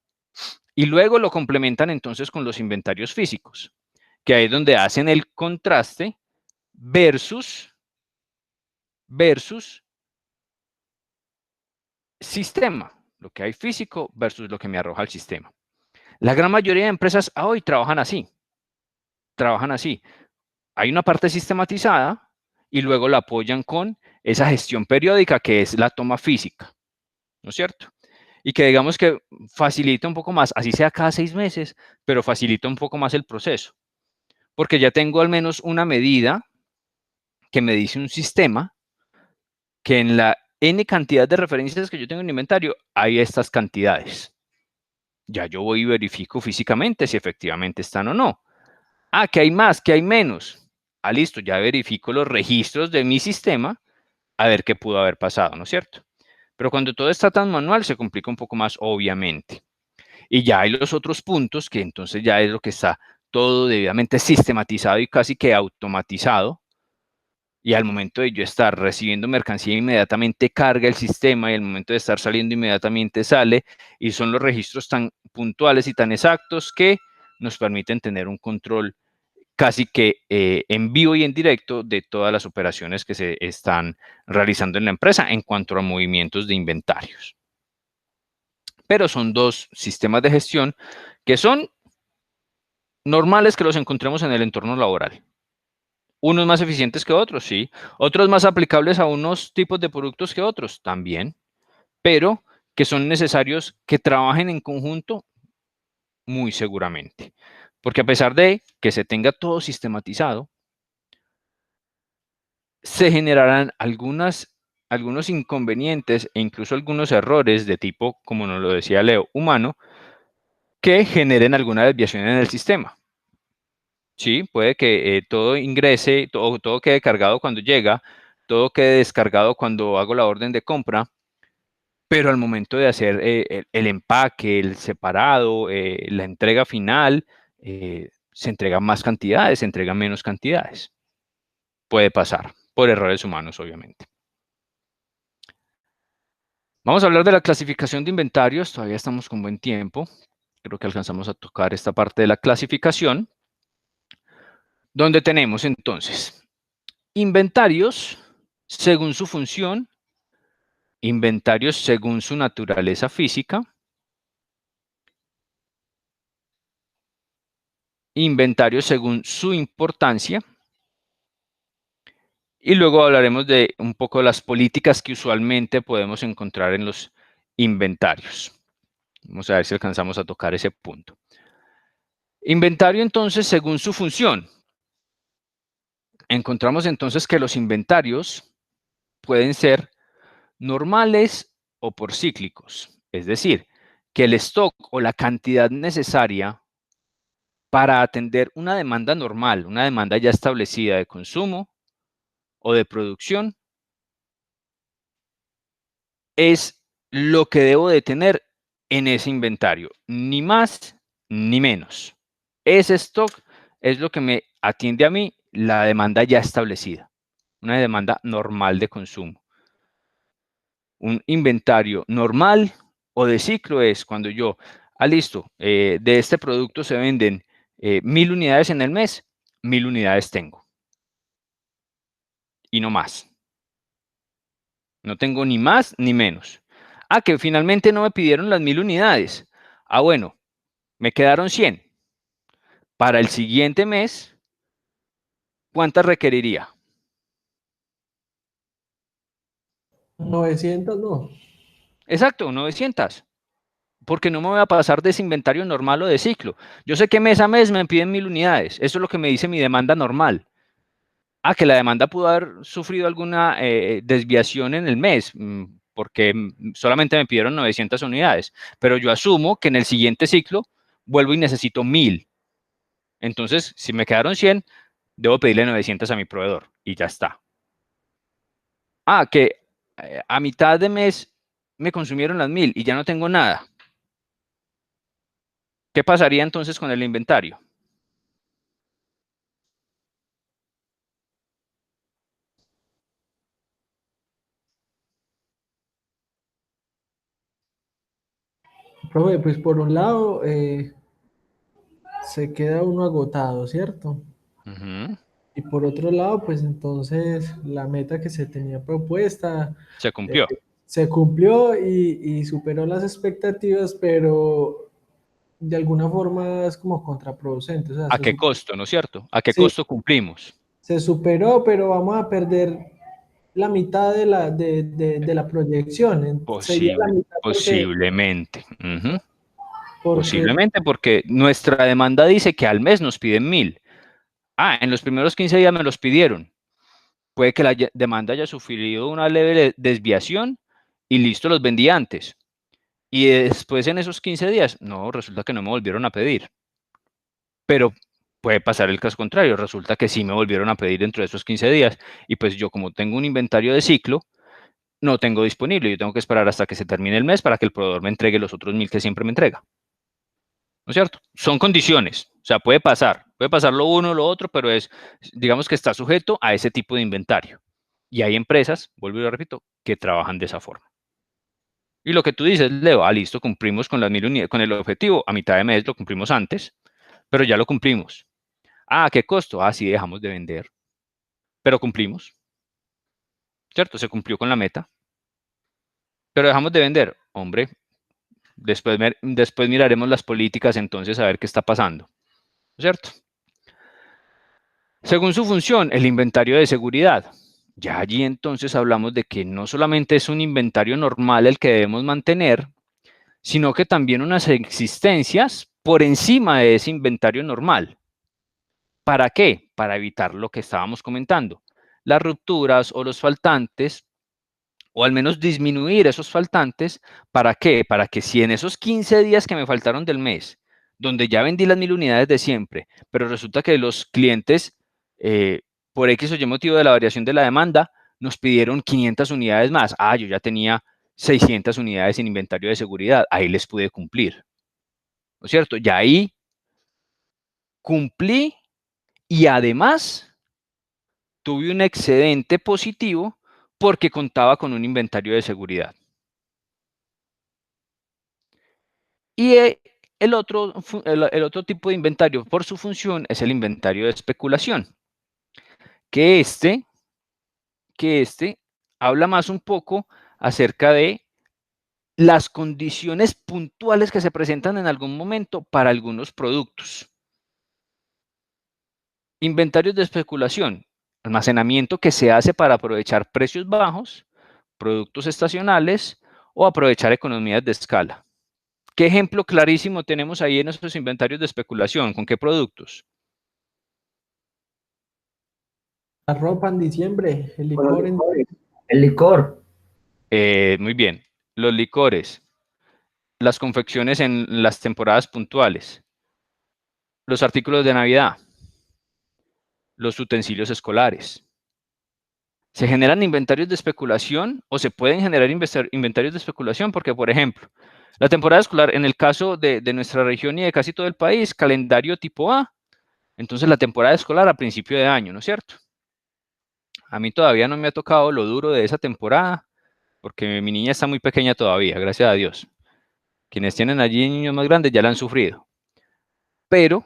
Y luego lo complementan entonces con los inventarios físicos, que ahí es donde hacen el contraste versus sistema, lo que hay físico versus lo que me arroja el sistema. La gran mayoría de empresas hoy trabajan así. Hay una parte sistematizada y luego la apoyan con esa gestión periódica que es la toma física, ¿no es cierto? Y que digamos que facilita un poco más, así sea cada 6 meses, pero facilita un poco más el proceso, porque ya tengo al menos una medida que me dice un sistema que en la N cantidad de referencias que yo tengo en inventario hay estas cantidades. Ya yo voy y verifico físicamente si efectivamente están o no. Ah, que hay más, que hay menos. Ah, listo, ya verifico los registros de mi sistema a ver qué pudo haber pasado, ¿no es cierto? Pero cuando todo está tan manual se complica un poco más, obviamente. Y ya hay los otros puntos que entonces ya es lo que está todo debidamente sistematizado y casi que automatizado. Y al momento de yo estar recibiendo mercancía, inmediatamente carga el sistema, y al momento de estar saliendo, inmediatamente sale. Y son los registros tan puntuales y tan exactos que nos permiten tener un control casi que en vivo y en directo de todas las operaciones que se están realizando en la empresa en cuanto a movimientos de inventarios. Pero son dos sistemas de gestión que son normales que los encontremos en el entorno laboral. Unos más eficientes que otros, sí. Otros más aplicables a unos tipos de productos que otros, también. Pero que son necesarios que trabajen en conjunto, muy seguramente. Porque a pesar de que se tenga todo sistematizado, se generarán algunos inconvenientes e incluso algunos errores de tipo, como nos lo decía Leo, humano, que generen alguna desviación en el sistema. Sí, puede que todo ingrese, todo quede cargado cuando llega, todo quede descargado cuando hago la orden de compra, pero al momento de hacer el empaque, el separado, la entrega final, se entregan más cantidades, se entregan menos cantidades. Puede pasar, por errores humanos, obviamente. Vamos a hablar de la clasificación de inventarios, todavía estamos con buen tiempo. Creo que alcanzamos a tocar esta parte de la clasificación, donde tenemos entonces inventarios según su función, inventarios según su naturaleza física, inventarios según su importancia, y luego hablaremos de un poco de las políticas que usualmente podemos encontrar en los inventarios. Vamos a ver si alcanzamos a tocar ese punto. Inventario entonces según su función. Encontramos entonces que los inventarios pueden ser normales o por cíclicos, es decir, que el stock o la cantidad necesaria para atender una demanda normal, una demanda ya establecida de consumo o de producción, es lo que debo de tener en ese inventario, ni más ni menos. Ese stock es lo que me atiende a mí la demanda ya establecida, una demanda normal de consumo. Un inventario normal o de ciclo es cuando yo, listo, de este producto se venden 1000 unidades en el mes, 1000 unidades tengo. Y no más. No tengo ni más ni menos. Que finalmente no me pidieron las 1000 unidades. Bueno, me quedaron 100. Para el siguiente mes, ¿cuántas requeriría? 900, no. Exacto, 900. Porque no me voy a pasar de ese inventario normal o de ciclo. Yo sé que mes a mes me piden 1000 unidades. Eso es lo que me dice mi demanda normal. Que la demanda pudo haber sufrido alguna desviación en el mes, porque solamente me pidieron 900 unidades. Pero yo asumo que en el siguiente ciclo vuelvo y necesito 1000. Entonces, si me quedaron 100, debo pedirle 900 a mi proveedor y ya está. Que a mitad de mes me consumieron las 1000 y ya no tengo nada. ¿Qué pasaría entonces con el inventario? Profe, pues por un lado se queda uno agotado, ¿cierto? Y por otro lado, pues entonces la meta que se tenía propuesta se cumplió. Se cumplió y superó las expectativas, pero de alguna forma es como contraproducente. O sea, ¿A qué costo, no es cierto? ¿A qué sí, costo cumplimos? Se superó, pero vamos a perder la mitad de la proyección. Sería la mitad posiblemente. Porque posiblemente porque nuestra demanda dice que al mes nos piden 1000. En los primeros 15 días me los pidieron. Puede que la demanda haya sufrido una leve desviación y listo, los vendí antes. Y después en esos 15 días, no, resulta que no me volvieron a pedir. Pero puede pasar el caso contrario, resulta que sí me volvieron a pedir dentro de esos 15 días y pues yo como tengo un inventario de ciclo, no tengo disponible, yo tengo que esperar hasta que se termine el mes para que el proveedor me entregue los otros 1000 que siempre me entrega. ¿No es cierto? Son condiciones, o sea, puede pasar lo uno o lo otro, pero digamos que está sujeto a ese tipo de inventario. Y hay empresas, vuelvo y lo repito, que trabajan de esa forma. Y lo que tú dices, Leo, listo, cumplimos con las 1000 unidades, con el objetivo, a mitad de mes lo cumplimos antes, pero ya lo cumplimos. ¿A qué costo? Sí, dejamos de vender, pero cumplimos. ¿Cierto? Se cumplió con la meta. Pero dejamos de vender. Hombre, después miraremos las políticas entonces a ver qué está pasando. ¿Cierto? Según su función, el inventario de seguridad. Ya allí entonces hablamos de que no solamente es un inventario normal el que debemos mantener, sino que también unas existencias por encima de ese inventario normal. ¿Para qué? Para evitar lo que estábamos comentando, las rupturas o los faltantes, o al menos disminuir esos faltantes. ¿Para qué? Para que si en esos 15 días que me faltaron del mes, donde ya vendí las 1000 unidades de siempre, pero resulta que los clientes, por X o Y motivo de la variación de la demanda, nos pidieron 500 unidades más. Ah, yo ya tenía 600 unidades en inventario de seguridad, ahí les pude cumplir, ¿no es cierto? Ya ahí cumplí y además tuve un excedente positivo porque contaba con un inventario de seguridad. Y el otro tipo de inventario por su función es el inventario de especulación, que habla más un poco acerca de las condiciones puntuales que se presentan en algún momento para algunos productos. Inventarios de especulación, almacenamiento que se hace para aprovechar precios bajos, productos estacionales o aprovechar economías de escala. ¿Qué ejemplo clarísimo tenemos ahí en nuestros inventarios de especulación? ¿Con qué productos? La ropa en diciembre, el Bueno, licor en... el licor. Muy bien. Los licores, las confecciones en las temporadas puntuales, los artículos de Navidad, los utensilios escolares. ¿Se generan inventarios de especulación o se pueden generar inventarios de especulación? Porque, por ejemplo, la temporada escolar, en el caso de nuestra región y de casi todo el país, calendario tipo A, entonces la temporada escolar a principio de año, ¿no es cierto? A mí todavía no me ha tocado lo duro de esa temporada, porque mi niña está muy pequeña todavía, gracias a Dios. Quienes tienen allí niños más grandes ya la han sufrido. Pero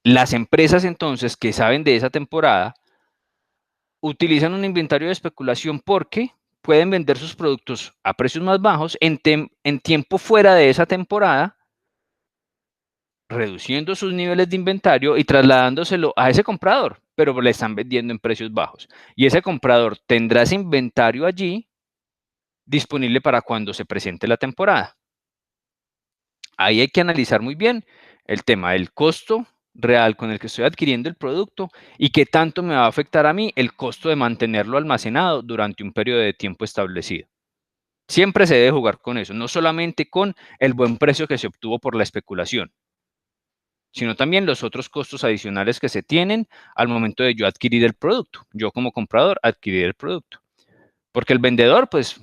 las empresas entonces que saben de esa temporada utilizan un inventario de especulación porque pueden vender sus productos a precios más bajos en tiempo fuera de esa temporada, reduciendo sus niveles de inventario y trasladándoselo a ese comprador, pero le están vendiendo en precios bajos. Y ese comprador tendrá ese inventario allí disponible para cuando se presente la temporada. Ahí hay que analizar muy bien el tema del costo real con el que estoy adquiriendo el producto y qué tanto me va a afectar a mí el costo de mantenerlo almacenado durante un periodo de tiempo establecido. Siempre se debe jugar con eso, no solamente con el buen precio que se obtuvo por la especulación, sino también los otros costos adicionales que se tienen al momento de yo adquirir el producto. Yo como comprador adquirir el producto. Porque el vendedor, pues,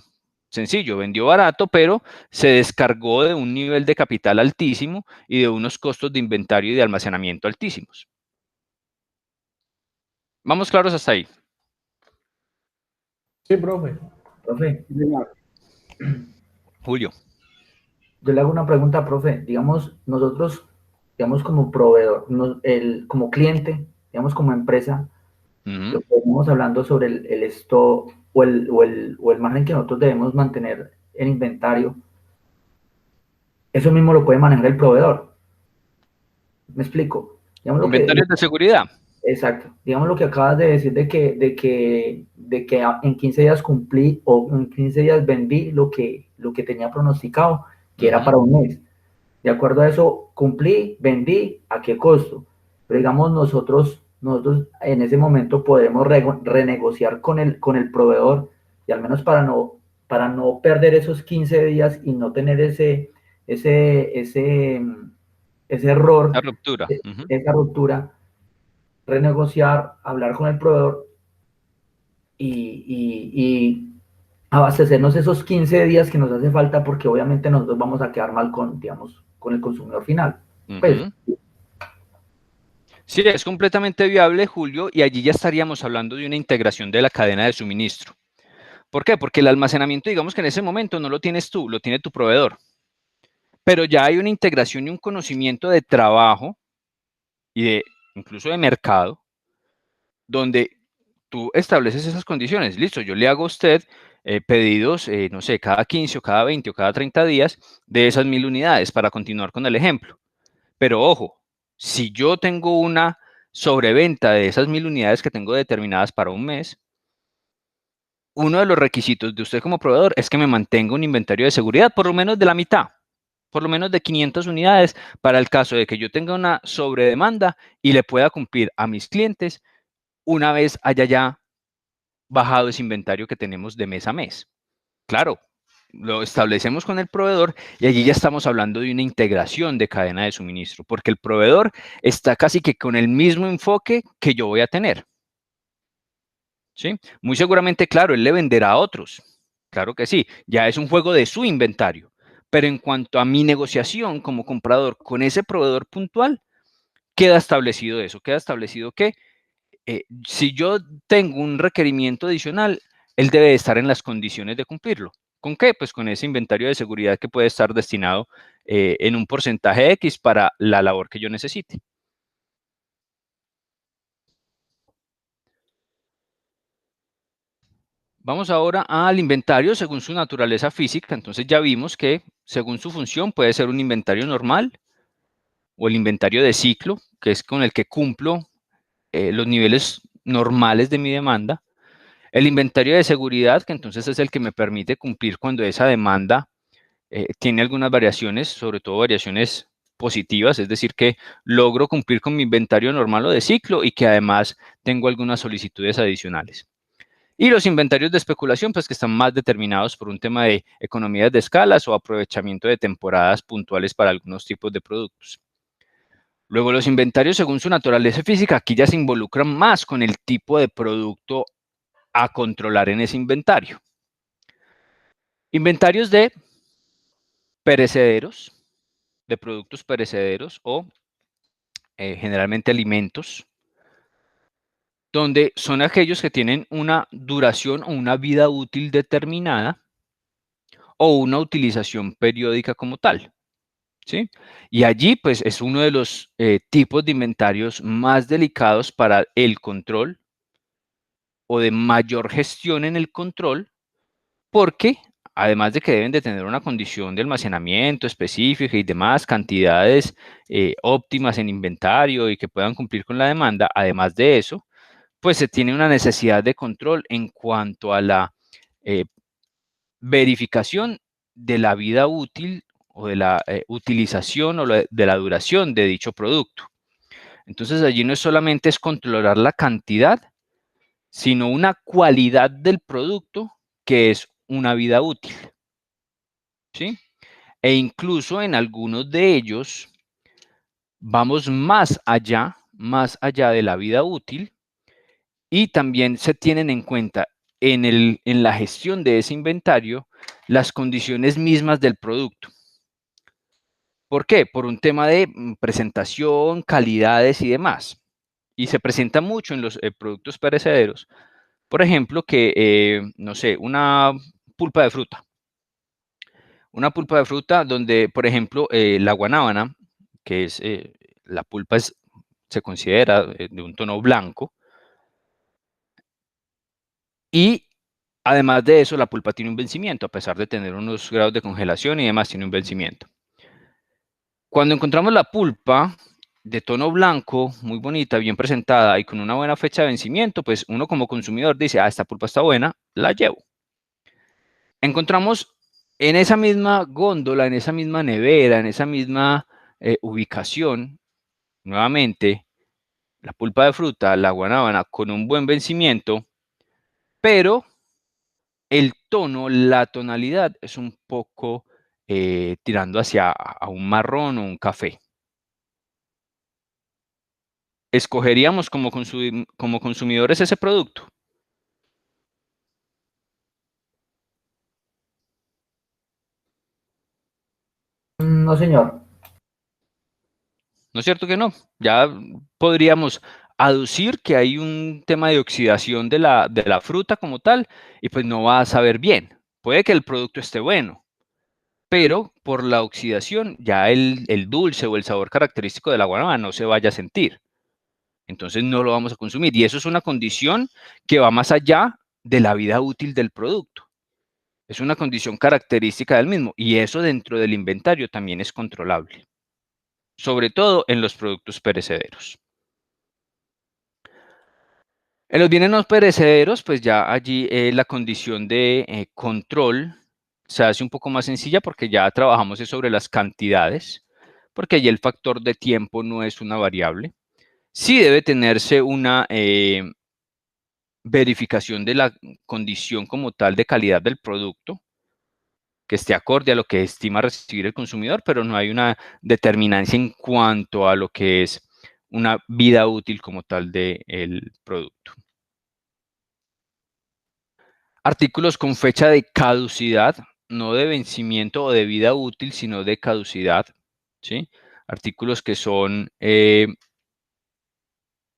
sencillo, vendió barato, pero se descargó de un nivel de capital altísimo y de unos costos de inventario y de almacenamiento altísimos. ¿Vamos claros hasta ahí? Sí, profe. Profe, Julio. yo le hago una pregunta, profe. Digamos, nosotros, digamos, como proveedor, como cliente, digamos, como empresa, lo que estamos hablando sobre el stock o el margen que nosotros debemos mantener en inventario, eso mismo lo puede manejar el proveedor. ¿Me explico? Digamos Inventarios de seguridad. Exacto. Digamos lo que acabas de decir de que en 15 días cumplí o en 15 días vendí lo que tenía pronosticado, que era para un mes. De acuerdo a eso, cumplí, vendí, ¿a qué costo? Pero digamos, nosotros en ese momento podemos renegociar con el proveedor y al menos para no perder esos 15 días y no tener ese error, La ruptura. esa ruptura, renegociar, hablar con el proveedor y abastecernos esos 15 días que nos hace falta porque obviamente nosotros vamos a quedar mal con el consumidor final. Pues, sí, es completamente viable, Julio, y allí ya estaríamos hablando de una integración de la cadena de suministro. ¿Por qué? Porque el almacenamiento, digamos que en ese momento no lo tienes tú, lo tiene tu proveedor. Pero ya hay una integración y un conocimiento de trabajo y incluso de mercado, donde tú estableces esas condiciones. Listo, yo le hago a usted pedidos, no sé, cada 15 o cada 20 o cada 30 días de esas 1000 unidades para continuar con el ejemplo. Pero ojo, si yo tengo una sobreventa de esas 1000 unidades que tengo determinadas para un mes, uno de los requisitos de usted como proveedor es que me mantenga un inventario de seguridad, por lo menos de la mitad, por lo menos de 500 unidades, para el caso de que yo tenga una sobredemanda y le pueda cumplir a mis clientes una vez haya ya bajado ese inventario que tenemos de mes a mes. Claro, lo establecemos con el proveedor y allí ya estamos hablando de una integración de cadena de suministro, porque el proveedor está casi que con el mismo enfoque que yo voy a tener. ¿sí? Muy seguramente, claro, él le venderá a otros. Claro que sí, ya es un juego de su inventario. Pero en cuanto a mi negociación como comprador con ese proveedor puntual, queda establecido eso, queda establecido que si yo tengo un requerimiento adicional, él debe estar en las condiciones de cumplirlo. ¿Con qué? Pues con ese inventario de seguridad que puede estar destinado en un porcentaje X para la labor que yo necesite. Vamos ahora al inventario según su naturaleza física. Entonces ya vimos que según su función puede ser un inventario normal o el inventario de ciclo, que es con el que cumplo los niveles normales de mi demanda. El inventario de seguridad, que entonces es el que me permite cumplir cuando esa demanda tiene algunas variaciones, sobre todo variaciones positivas, es decir, que logro cumplir con mi inventario normal o de ciclo y que además tengo algunas solicitudes adicionales. Y los inventarios de especulación, pues que están más determinados por un tema de economías de escalas o aprovechamiento de temporadas puntuales para algunos tipos de productos. Luego, los inventarios según su naturaleza física, aquí ya se involucran más con el tipo de producto a controlar en ese inventario. Inventarios de perecederos, de productos perecederos o generalmente alimentos, donde son aquellos que tienen una duración o una vida útil determinada o una utilización periódica como tal, ¿sí? Y allí, pues, es uno de los tipos de inventarios más delicados para el control o de mayor gestión en el control, porque además de que deben de tener una condición de almacenamiento específica y demás, cantidades óptimas en inventario y que puedan cumplir con la demanda, además de eso, pues se tiene una necesidad de control en cuanto a la verificación de la vida útil o de la utilización o de la duración de dicho producto. Entonces allí no es solamente es controlar la cantidad, sino una cualidad del producto que es una vida útil, ¿sí? E incluso en algunos de ellos vamos más allá de la vida útil y también se tienen en cuenta en la gestión de ese inventario las condiciones mismas del producto. ¿Por qué? Por un tema de presentación, calidades y demás. Y se presenta mucho en los productos perecederos. Por ejemplo, que, no sé, una pulpa de fruta. Una pulpa de fruta donde, por ejemplo, la guanábana, que es, la pulpa se considera de un tono blanco. Y además de eso, la pulpa tiene un vencimiento, a pesar de tener unos grados de congelación y demás, tiene un vencimiento. Cuando encontramos la pulpa de tono blanco, muy bonita, bien presentada y con una buena fecha de vencimiento, pues uno como consumidor dice, ah, esta pulpa está buena, la llevo. Encontramos en esa misma góndola, en esa misma nevera, en esa misma ubicación, nuevamente, la pulpa de fruta, la guanábana, con un buen vencimiento, pero el tono, la tonalidad es un poco tirando hacia a un marrón o un café. ¿Escogeríamos como consumidores ese producto? No, señor. ¿No es cierto que no? Ya podríamos aducir que hay un tema de oxidación de la fruta como tal y pues no va a saber bien. Puede que el producto esté bueno, pero por la oxidación ya el dulce o el sabor característico de la guanábana no se vaya a sentir. Entonces no lo vamos a consumir. Y eso es una condición que va más allá de la vida útil del producto. Es una condición característica del mismo. Y eso dentro del inventario también es controlable. Sobre todo en los productos perecederos. En los bienes no perecederos, pues ya allí la condición de control se hace un poco más sencilla porque ya trabajamos sobre las cantidades, porque allí el factor de tiempo no es una variable. Sí debe tenerse una verificación de la condición como tal de calidad del producto, que esté acorde a lo que estima recibir el consumidor, pero no hay una determinancia en cuanto a lo que es una vida útil como tal del producto. Artículos con fecha de caducidad, no de vencimiento o de vida útil, sino de caducidad, ¿sí? Artículos que son, que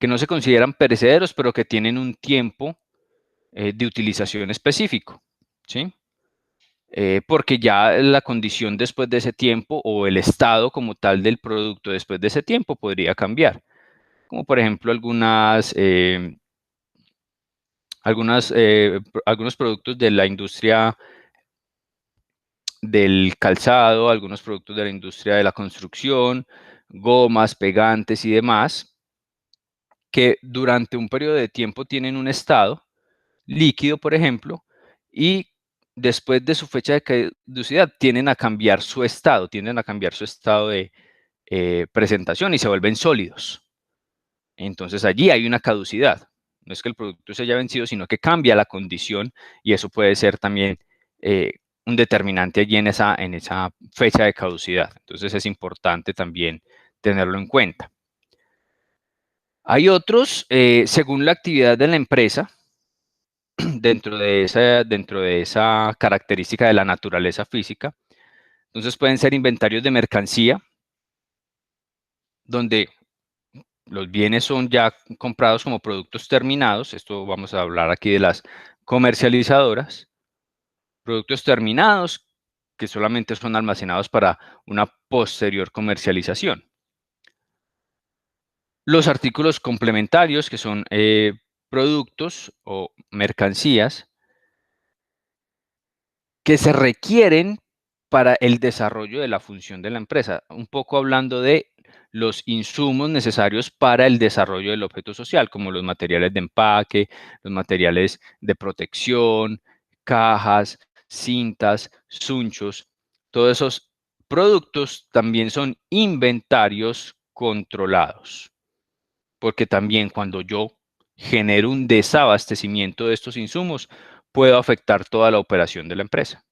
no se consideran perecederos, pero que tienen un tiempo de utilización específico, ¿sí? Porque ya la condición después de ese tiempo o el estado como tal del producto después de ese tiempo podría cambiar. Como por ejemplo algunos productos de la industria del calzado, algunos productos de la industria de la construcción, gomas, pegantes y demás, que durante un periodo de tiempo tienen un estado líquido, por ejemplo, y después de su fecha de caducidad tienden a cambiar su estado, de presentación y se vuelven sólidos. Entonces allí hay una caducidad. No es que el producto se haya vencido, sino que cambia la condición y eso puede ser también un determinante allí en esa fecha de caducidad. Entonces es importante también tenerlo en cuenta. Hay otros, según la actividad de la empresa, dentro de esa característica de la naturaleza física. Entonces pueden ser inventarios de mercancía, donde los bienes son ya comprados como productos terminados. Esto vamos a hablar aquí de las comercializadoras. Productos terminados que solamente son almacenados para una posterior comercialización. Los artículos complementarios, que son productos o mercancías que se requieren para el desarrollo de la función de la empresa. Un poco hablando de los insumos necesarios para el desarrollo del objeto social, como los materiales de empaque, los materiales de protección, cajas, cintas, sunchos. Todos esos productos también son inventarios controlados, porque también cuando yo genero un desabastecimiento de estos insumos, puedo afectar toda la operación de la empresa.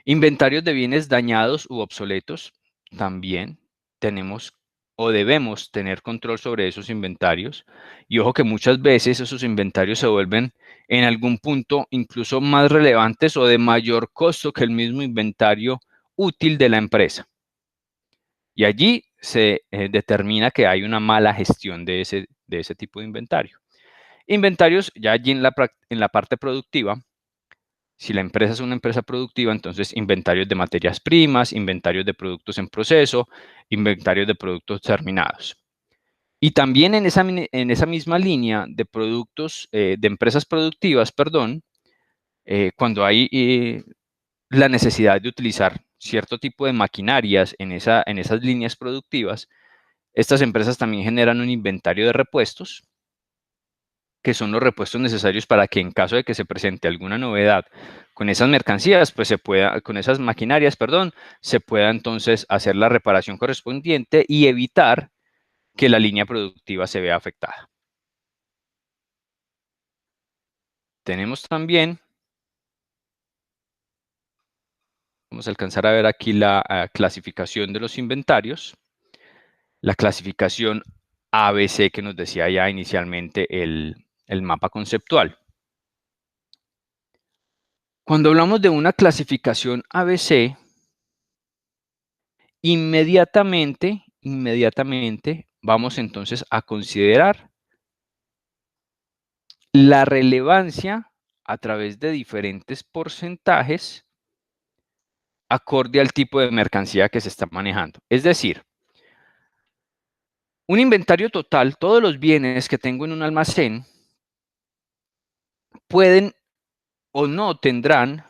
Inventarios de bienes dañados u obsoletos. También tenemos o debemos tener control sobre esos inventarios. Y ojo que muchas veces esos inventarios se vuelven en algún punto incluso más relevantes o de mayor costo que el mismo inventario útil de la empresa. Y allí se determina que hay una mala gestión de ese tipo de inventario. Inventarios, ya allí en la parte productiva, si la empresa es una empresa productiva, entonces inventarios de materias primas, inventarios de productos en proceso, inventarios de productos terminados. Y también en esa misma línea de productos, de empresas productivas, perdón, cuando hay la necesidad de utilizar cierto tipo de maquinarias en esas líneas productivas, estas empresas también generan un inventario de repuestos, que son los repuestos necesarios para que en caso de que se presente alguna novedad con esas mercancías, pues con esas maquinarias, perdón, se pueda entonces hacer la reparación correspondiente y evitar que la línea productiva se vea afectada. Tenemos también, vamos a alcanzar a ver aquí la clasificación de los inventarios, la clasificación ABC que nos decía ya inicialmente el mapa conceptual. Cuando hablamos de una clasificación ABC, inmediatamente vamos entonces a considerar la relevancia a través de diferentes porcentajes acorde al tipo de mercancía que se está manejando. Es decir, un inventario total, todos los bienes que tengo en un almacén pueden o no tendrán,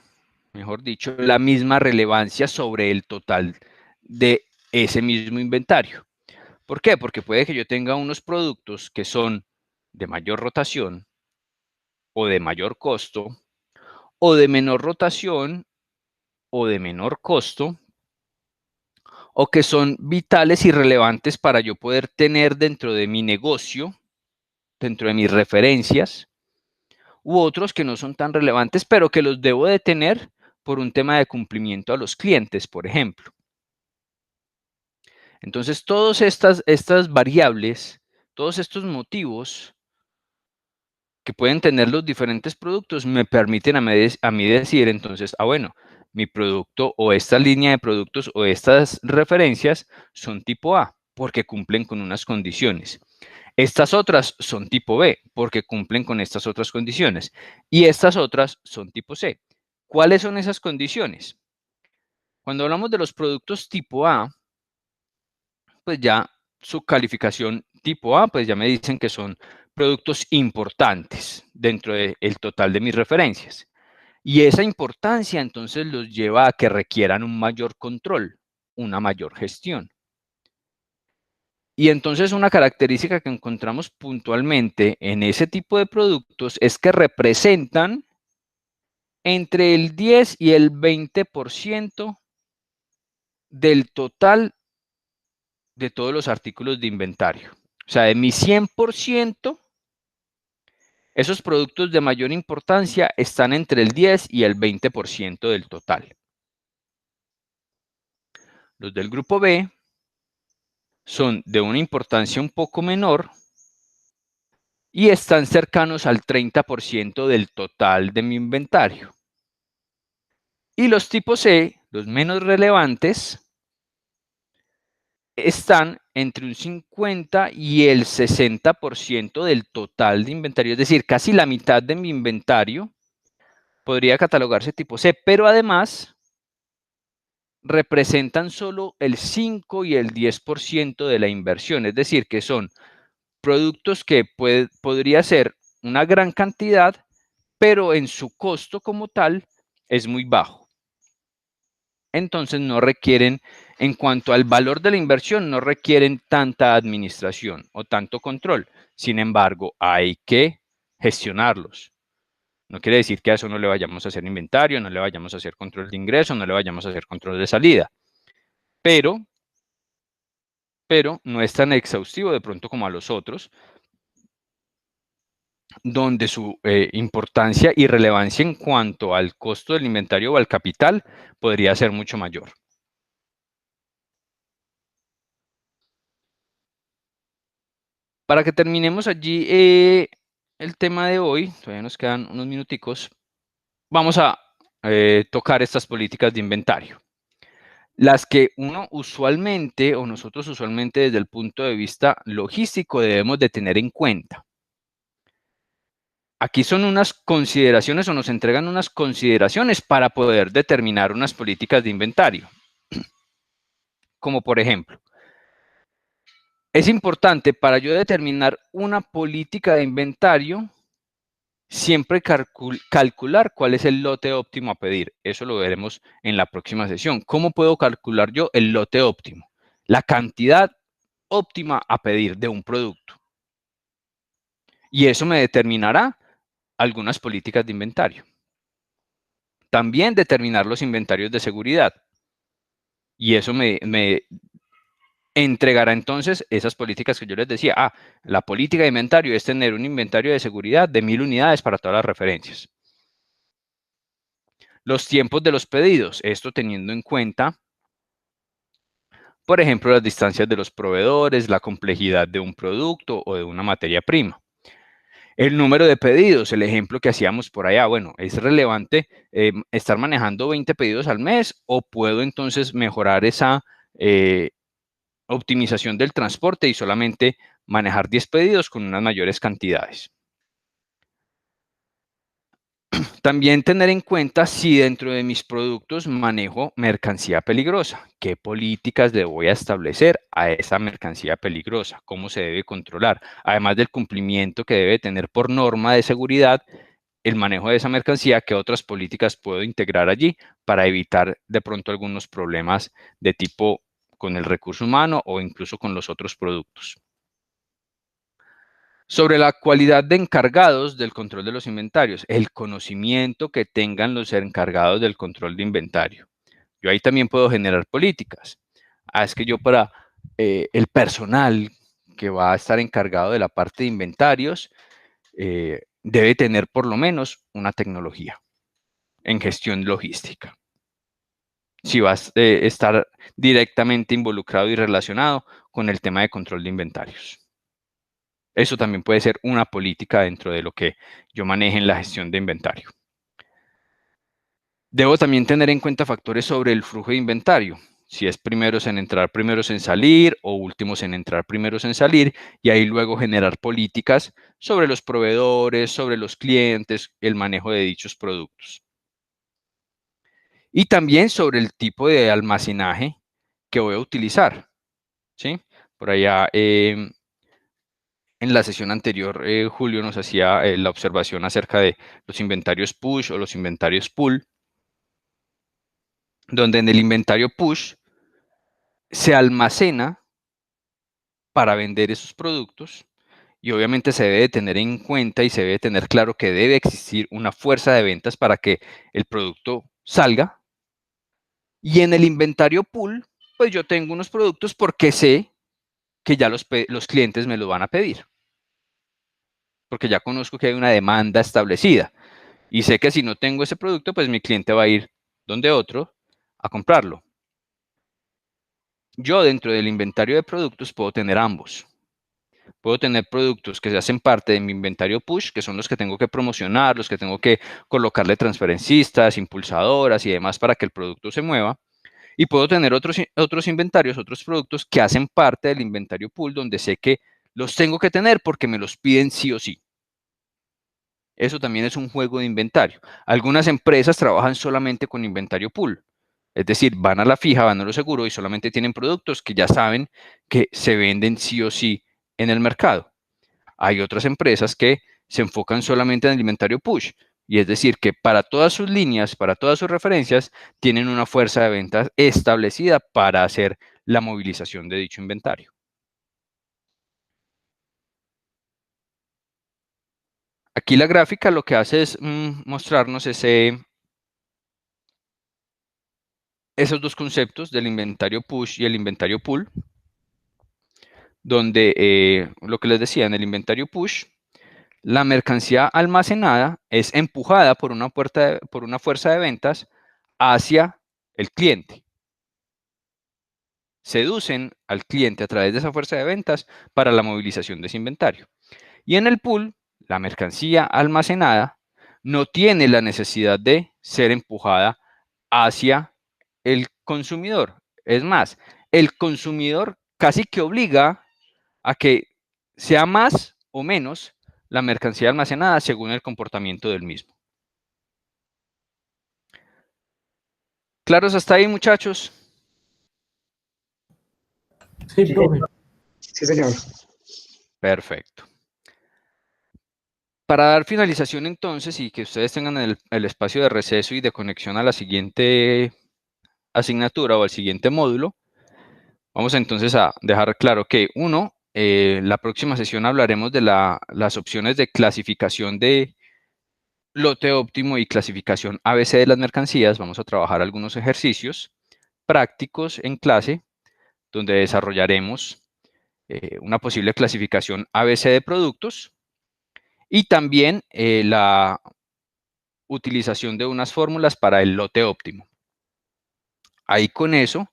mejor dicho, la misma relevancia sobre el total de ese mismo inventario. ¿Por qué? Porque puede que yo tenga unos productos que son de mayor rotación o de mayor costo, o de menor rotación o de menor costo, o que son vitales y relevantes para yo poder tener dentro de mi negocio, dentro de mis referencias, u otros que no son tan relevantes, pero que los debo de tener por un tema de cumplimiento a los clientes, por ejemplo. Entonces, todas estas variables, todos estos motivos que pueden tener los diferentes productos me permiten a mí decir entonces, bueno, mi producto o esta línea de productos o estas referencias son tipo A porque cumplen con unas condiciones. Estas otras son tipo B porque cumplen con estas otras condiciones. Y estas otras son tipo C. ¿Cuáles son esas condiciones? Cuando hablamos de los productos tipo A, pues ya su calificación tipo A, pues ya me dicen que son productos importantes dentro del total de mis referencias. Y esa importancia entonces los lleva a que requieran un mayor control, una mayor gestión. Y entonces una característica que encontramos puntualmente en ese tipo de productos es que representan entre el 10 y el 20% del total de todos los artículos de inventario. O sea, de mi 100%, esos productos de mayor importancia están entre el 10 y el 20% del total. Los del grupo B son de una importancia un poco menor y están cercanos al 30% del total de mi inventario. Y los tipos C, los menos relevantes, están entre un 50 y el 60% del total de inventario, es decir, casi la mitad de mi inventario podría catalogarse tipo C, pero además representan solo el 5 y el 10% de la inversión, es decir, que son productos que podría ser una gran cantidad, pero en su costo como tal es muy bajo. Entonces no requieren, en cuanto al valor de la inversión, no requieren tanta administración o tanto control. Sin embargo, hay que gestionarlos. No quiere decir que a eso no le vayamos a hacer inventario, no le vayamos a hacer control de ingreso, no le vayamos a hacer control de salida. Pero no es tan exhaustivo de pronto como a los otros, donde su importancia y relevancia en cuanto al costo del inventario o al capital podría ser mucho mayor. Para que terminemos allí el tema de hoy, todavía nos quedan unos minuticos, vamos a tocar estas políticas de inventario. Las que uno usualmente, o nosotros usualmente desde el punto de vista logístico, debemos de tener en cuenta. Aquí son unas consideraciones o nos entregan unas consideraciones para poder determinar unas políticas de inventario. Como por ejemplo, es importante para yo determinar una política de inventario siempre calcular cuál es el lote óptimo a pedir. Eso lo veremos en la próxima sesión. ¿Cómo puedo calcular yo el lote óptimo? La cantidad óptima a pedir de un producto. Y eso me determinará algunas políticas de inventario. También determinar los inventarios de seguridad. Y eso me entregará entonces esas políticas que yo les decía. La política de inventario es tener un inventario de seguridad de 1000 unidades para todas las referencias. Los tiempos de los pedidos, esto teniendo en cuenta, por ejemplo, las distancias de los proveedores, la complejidad de un producto o de una materia prima. El número de pedidos, el ejemplo que hacíamos por allá, bueno, ¿es relevante estar manejando 20 pedidos al mes o puedo entonces mejorar esa optimización del transporte y solamente manejar 10 pedidos con unas mayores cantidades? También tener en cuenta si dentro de mis productos manejo mercancía peligrosa. ¿Qué políticas le voy a establecer a esa mercancía peligrosa? ¿Cómo se debe controlar? Además del cumplimiento que debe tener por norma de seguridad el manejo de esa mercancía, ¿qué otras políticas puedo integrar allí para evitar de pronto algunos problemas de tipo con el recurso humano o incluso con los otros productos? Sobre la cualidad de encargados del control de los inventarios, el conocimiento que tengan los encargados del control de inventario. Yo ahí también puedo generar políticas. Es que yo para el personal que va a estar encargado de la parte de inventarios debe tener por lo menos una tecnología en gestión logística. Si va a estar directamente involucrado y relacionado con el tema de control de inventarios. Eso también puede ser una política dentro de lo que yo maneje en la gestión de inventario. Debo también tener en cuenta factores sobre el flujo de inventario. Si es primeros en entrar, primeros en salir, o últimos en entrar, primeros en salir, y ahí luego generar políticas sobre los proveedores, sobre los clientes, el manejo de dichos productos. Y también sobre el tipo de almacenaje que voy a utilizar, ¿sí? Por allá, en la sesión anterior, Julio nos hacía la observación acerca de los inventarios push o los inventarios pull, donde en el inventario push se almacena para vender esos productos y obviamente se debe tener en cuenta y se debe tener claro que debe existir una fuerza de ventas para que el producto salga. Y en el inventario pool, pues yo tengo unos productos porque sé que ya los clientes me lo van a pedir. Porque ya conozco que hay una demanda establecida. Y sé que si no tengo ese producto, pues mi cliente va a ir donde otro a comprarlo. Yo dentro del inventario de productos puedo tener ambos. Puedo tener productos que se hacen parte de mi inventario push, que son los que tengo que promocionar, los que tengo que colocarle transferencistas, impulsadoras y demás para que el producto se mueva. Y puedo tener otros inventarios, otros productos que hacen parte del inventario pool, donde sé que los tengo que tener porque me los piden sí o sí. Eso también es un juego de inventario. Algunas empresas trabajan solamente con inventario pool. Es decir, van a la fija, van a lo seguro y solamente tienen productos que ya saben que se venden sí o sí en el mercado. Hay otras empresas que se enfocan solamente en el inventario push. Y es decir, que para todas sus líneas, para todas sus referencias, tienen una fuerza de ventas establecida para hacer la movilización de dicho inventario. Aquí la gráfica lo que hace es mostrarnos esos dos conceptos del inventario push y el inventario pull, donde lo que les decía, en el inventario push, la mercancía almacenada es empujada por una fuerza de ventas hacia el cliente. Seducen al cliente a través de esa fuerza de ventas para la movilización de ese inventario. Y en el pool, la mercancía almacenada no tiene la necesidad de ser empujada hacia el consumidor. Es más, el consumidor casi que obliga a que sea más o menos la mercancía almacenada según el comportamiento del mismo. ¿Claros hasta ahí, muchachos? Sí, profe. Sí, señor. Perfecto. Para dar finalización entonces y que ustedes tengan el espacio de receso y de conexión a la siguiente asignatura o al siguiente módulo, vamos entonces a dejar claro que la próxima sesión hablaremos de las opciones de clasificación de lote óptimo y clasificación ABC de las mercancías. Vamos a trabajar algunos ejercicios prácticos en clase donde desarrollaremos una posible clasificación ABC de productos y también la utilización de unas fórmulas para el lote óptimo. Ahí con eso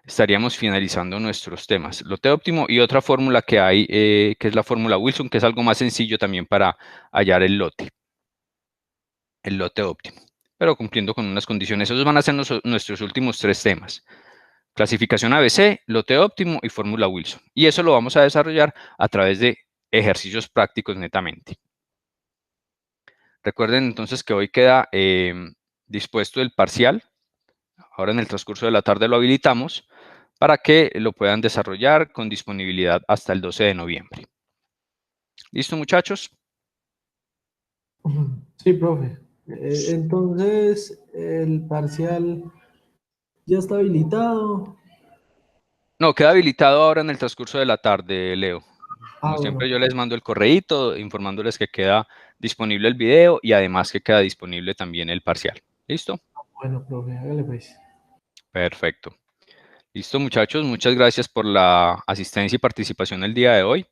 estaríamos finalizando nuestros temas. Lote óptimo y otra fórmula que hay, que es la fórmula Wilson, que es algo más sencillo también para hallar el lote óptimo, pero cumpliendo con unas condiciones. Esos van a ser nuestros últimos 3 temas. Clasificación ABC, lote óptimo y fórmula Wilson. Y eso lo vamos a desarrollar a través de ejercicios prácticos netamente. Recuerden entonces que hoy queda dispuesto el parcial. Ahora en el transcurso de la tarde lo habilitamos para que lo puedan desarrollar con disponibilidad hasta el 12 de noviembre. ¿Listo, muchachos? Sí, profe. Entonces, el parcial ya está habilitado. No, queda habilitado ahora en el transcurso de la tarde, Leo. Como siempre, Bueno. yo les mando el correíto informándoles que queda disponible el video y además que queda disponible también el parcial. ¿Listo? Bueno, profe, hágale pues. Perfecto. Listo, muchachos. Muchas gracias por la asistencia y participación el día de hoy.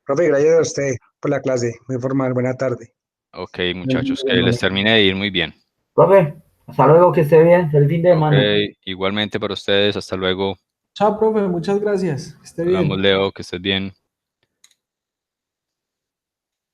Profe, gracias a usted por la clase. Muy formal. Buena tarde. Ok, muchachos, que les termine de ir muy bien. Profe, hasta luego, que esté bien. Feliz fin de semana. Ok, igualmente para ustedes. Hasta luego. Chao, profe, muchas gracias. Que esté bien. Hablamos, Leo, que estés bien.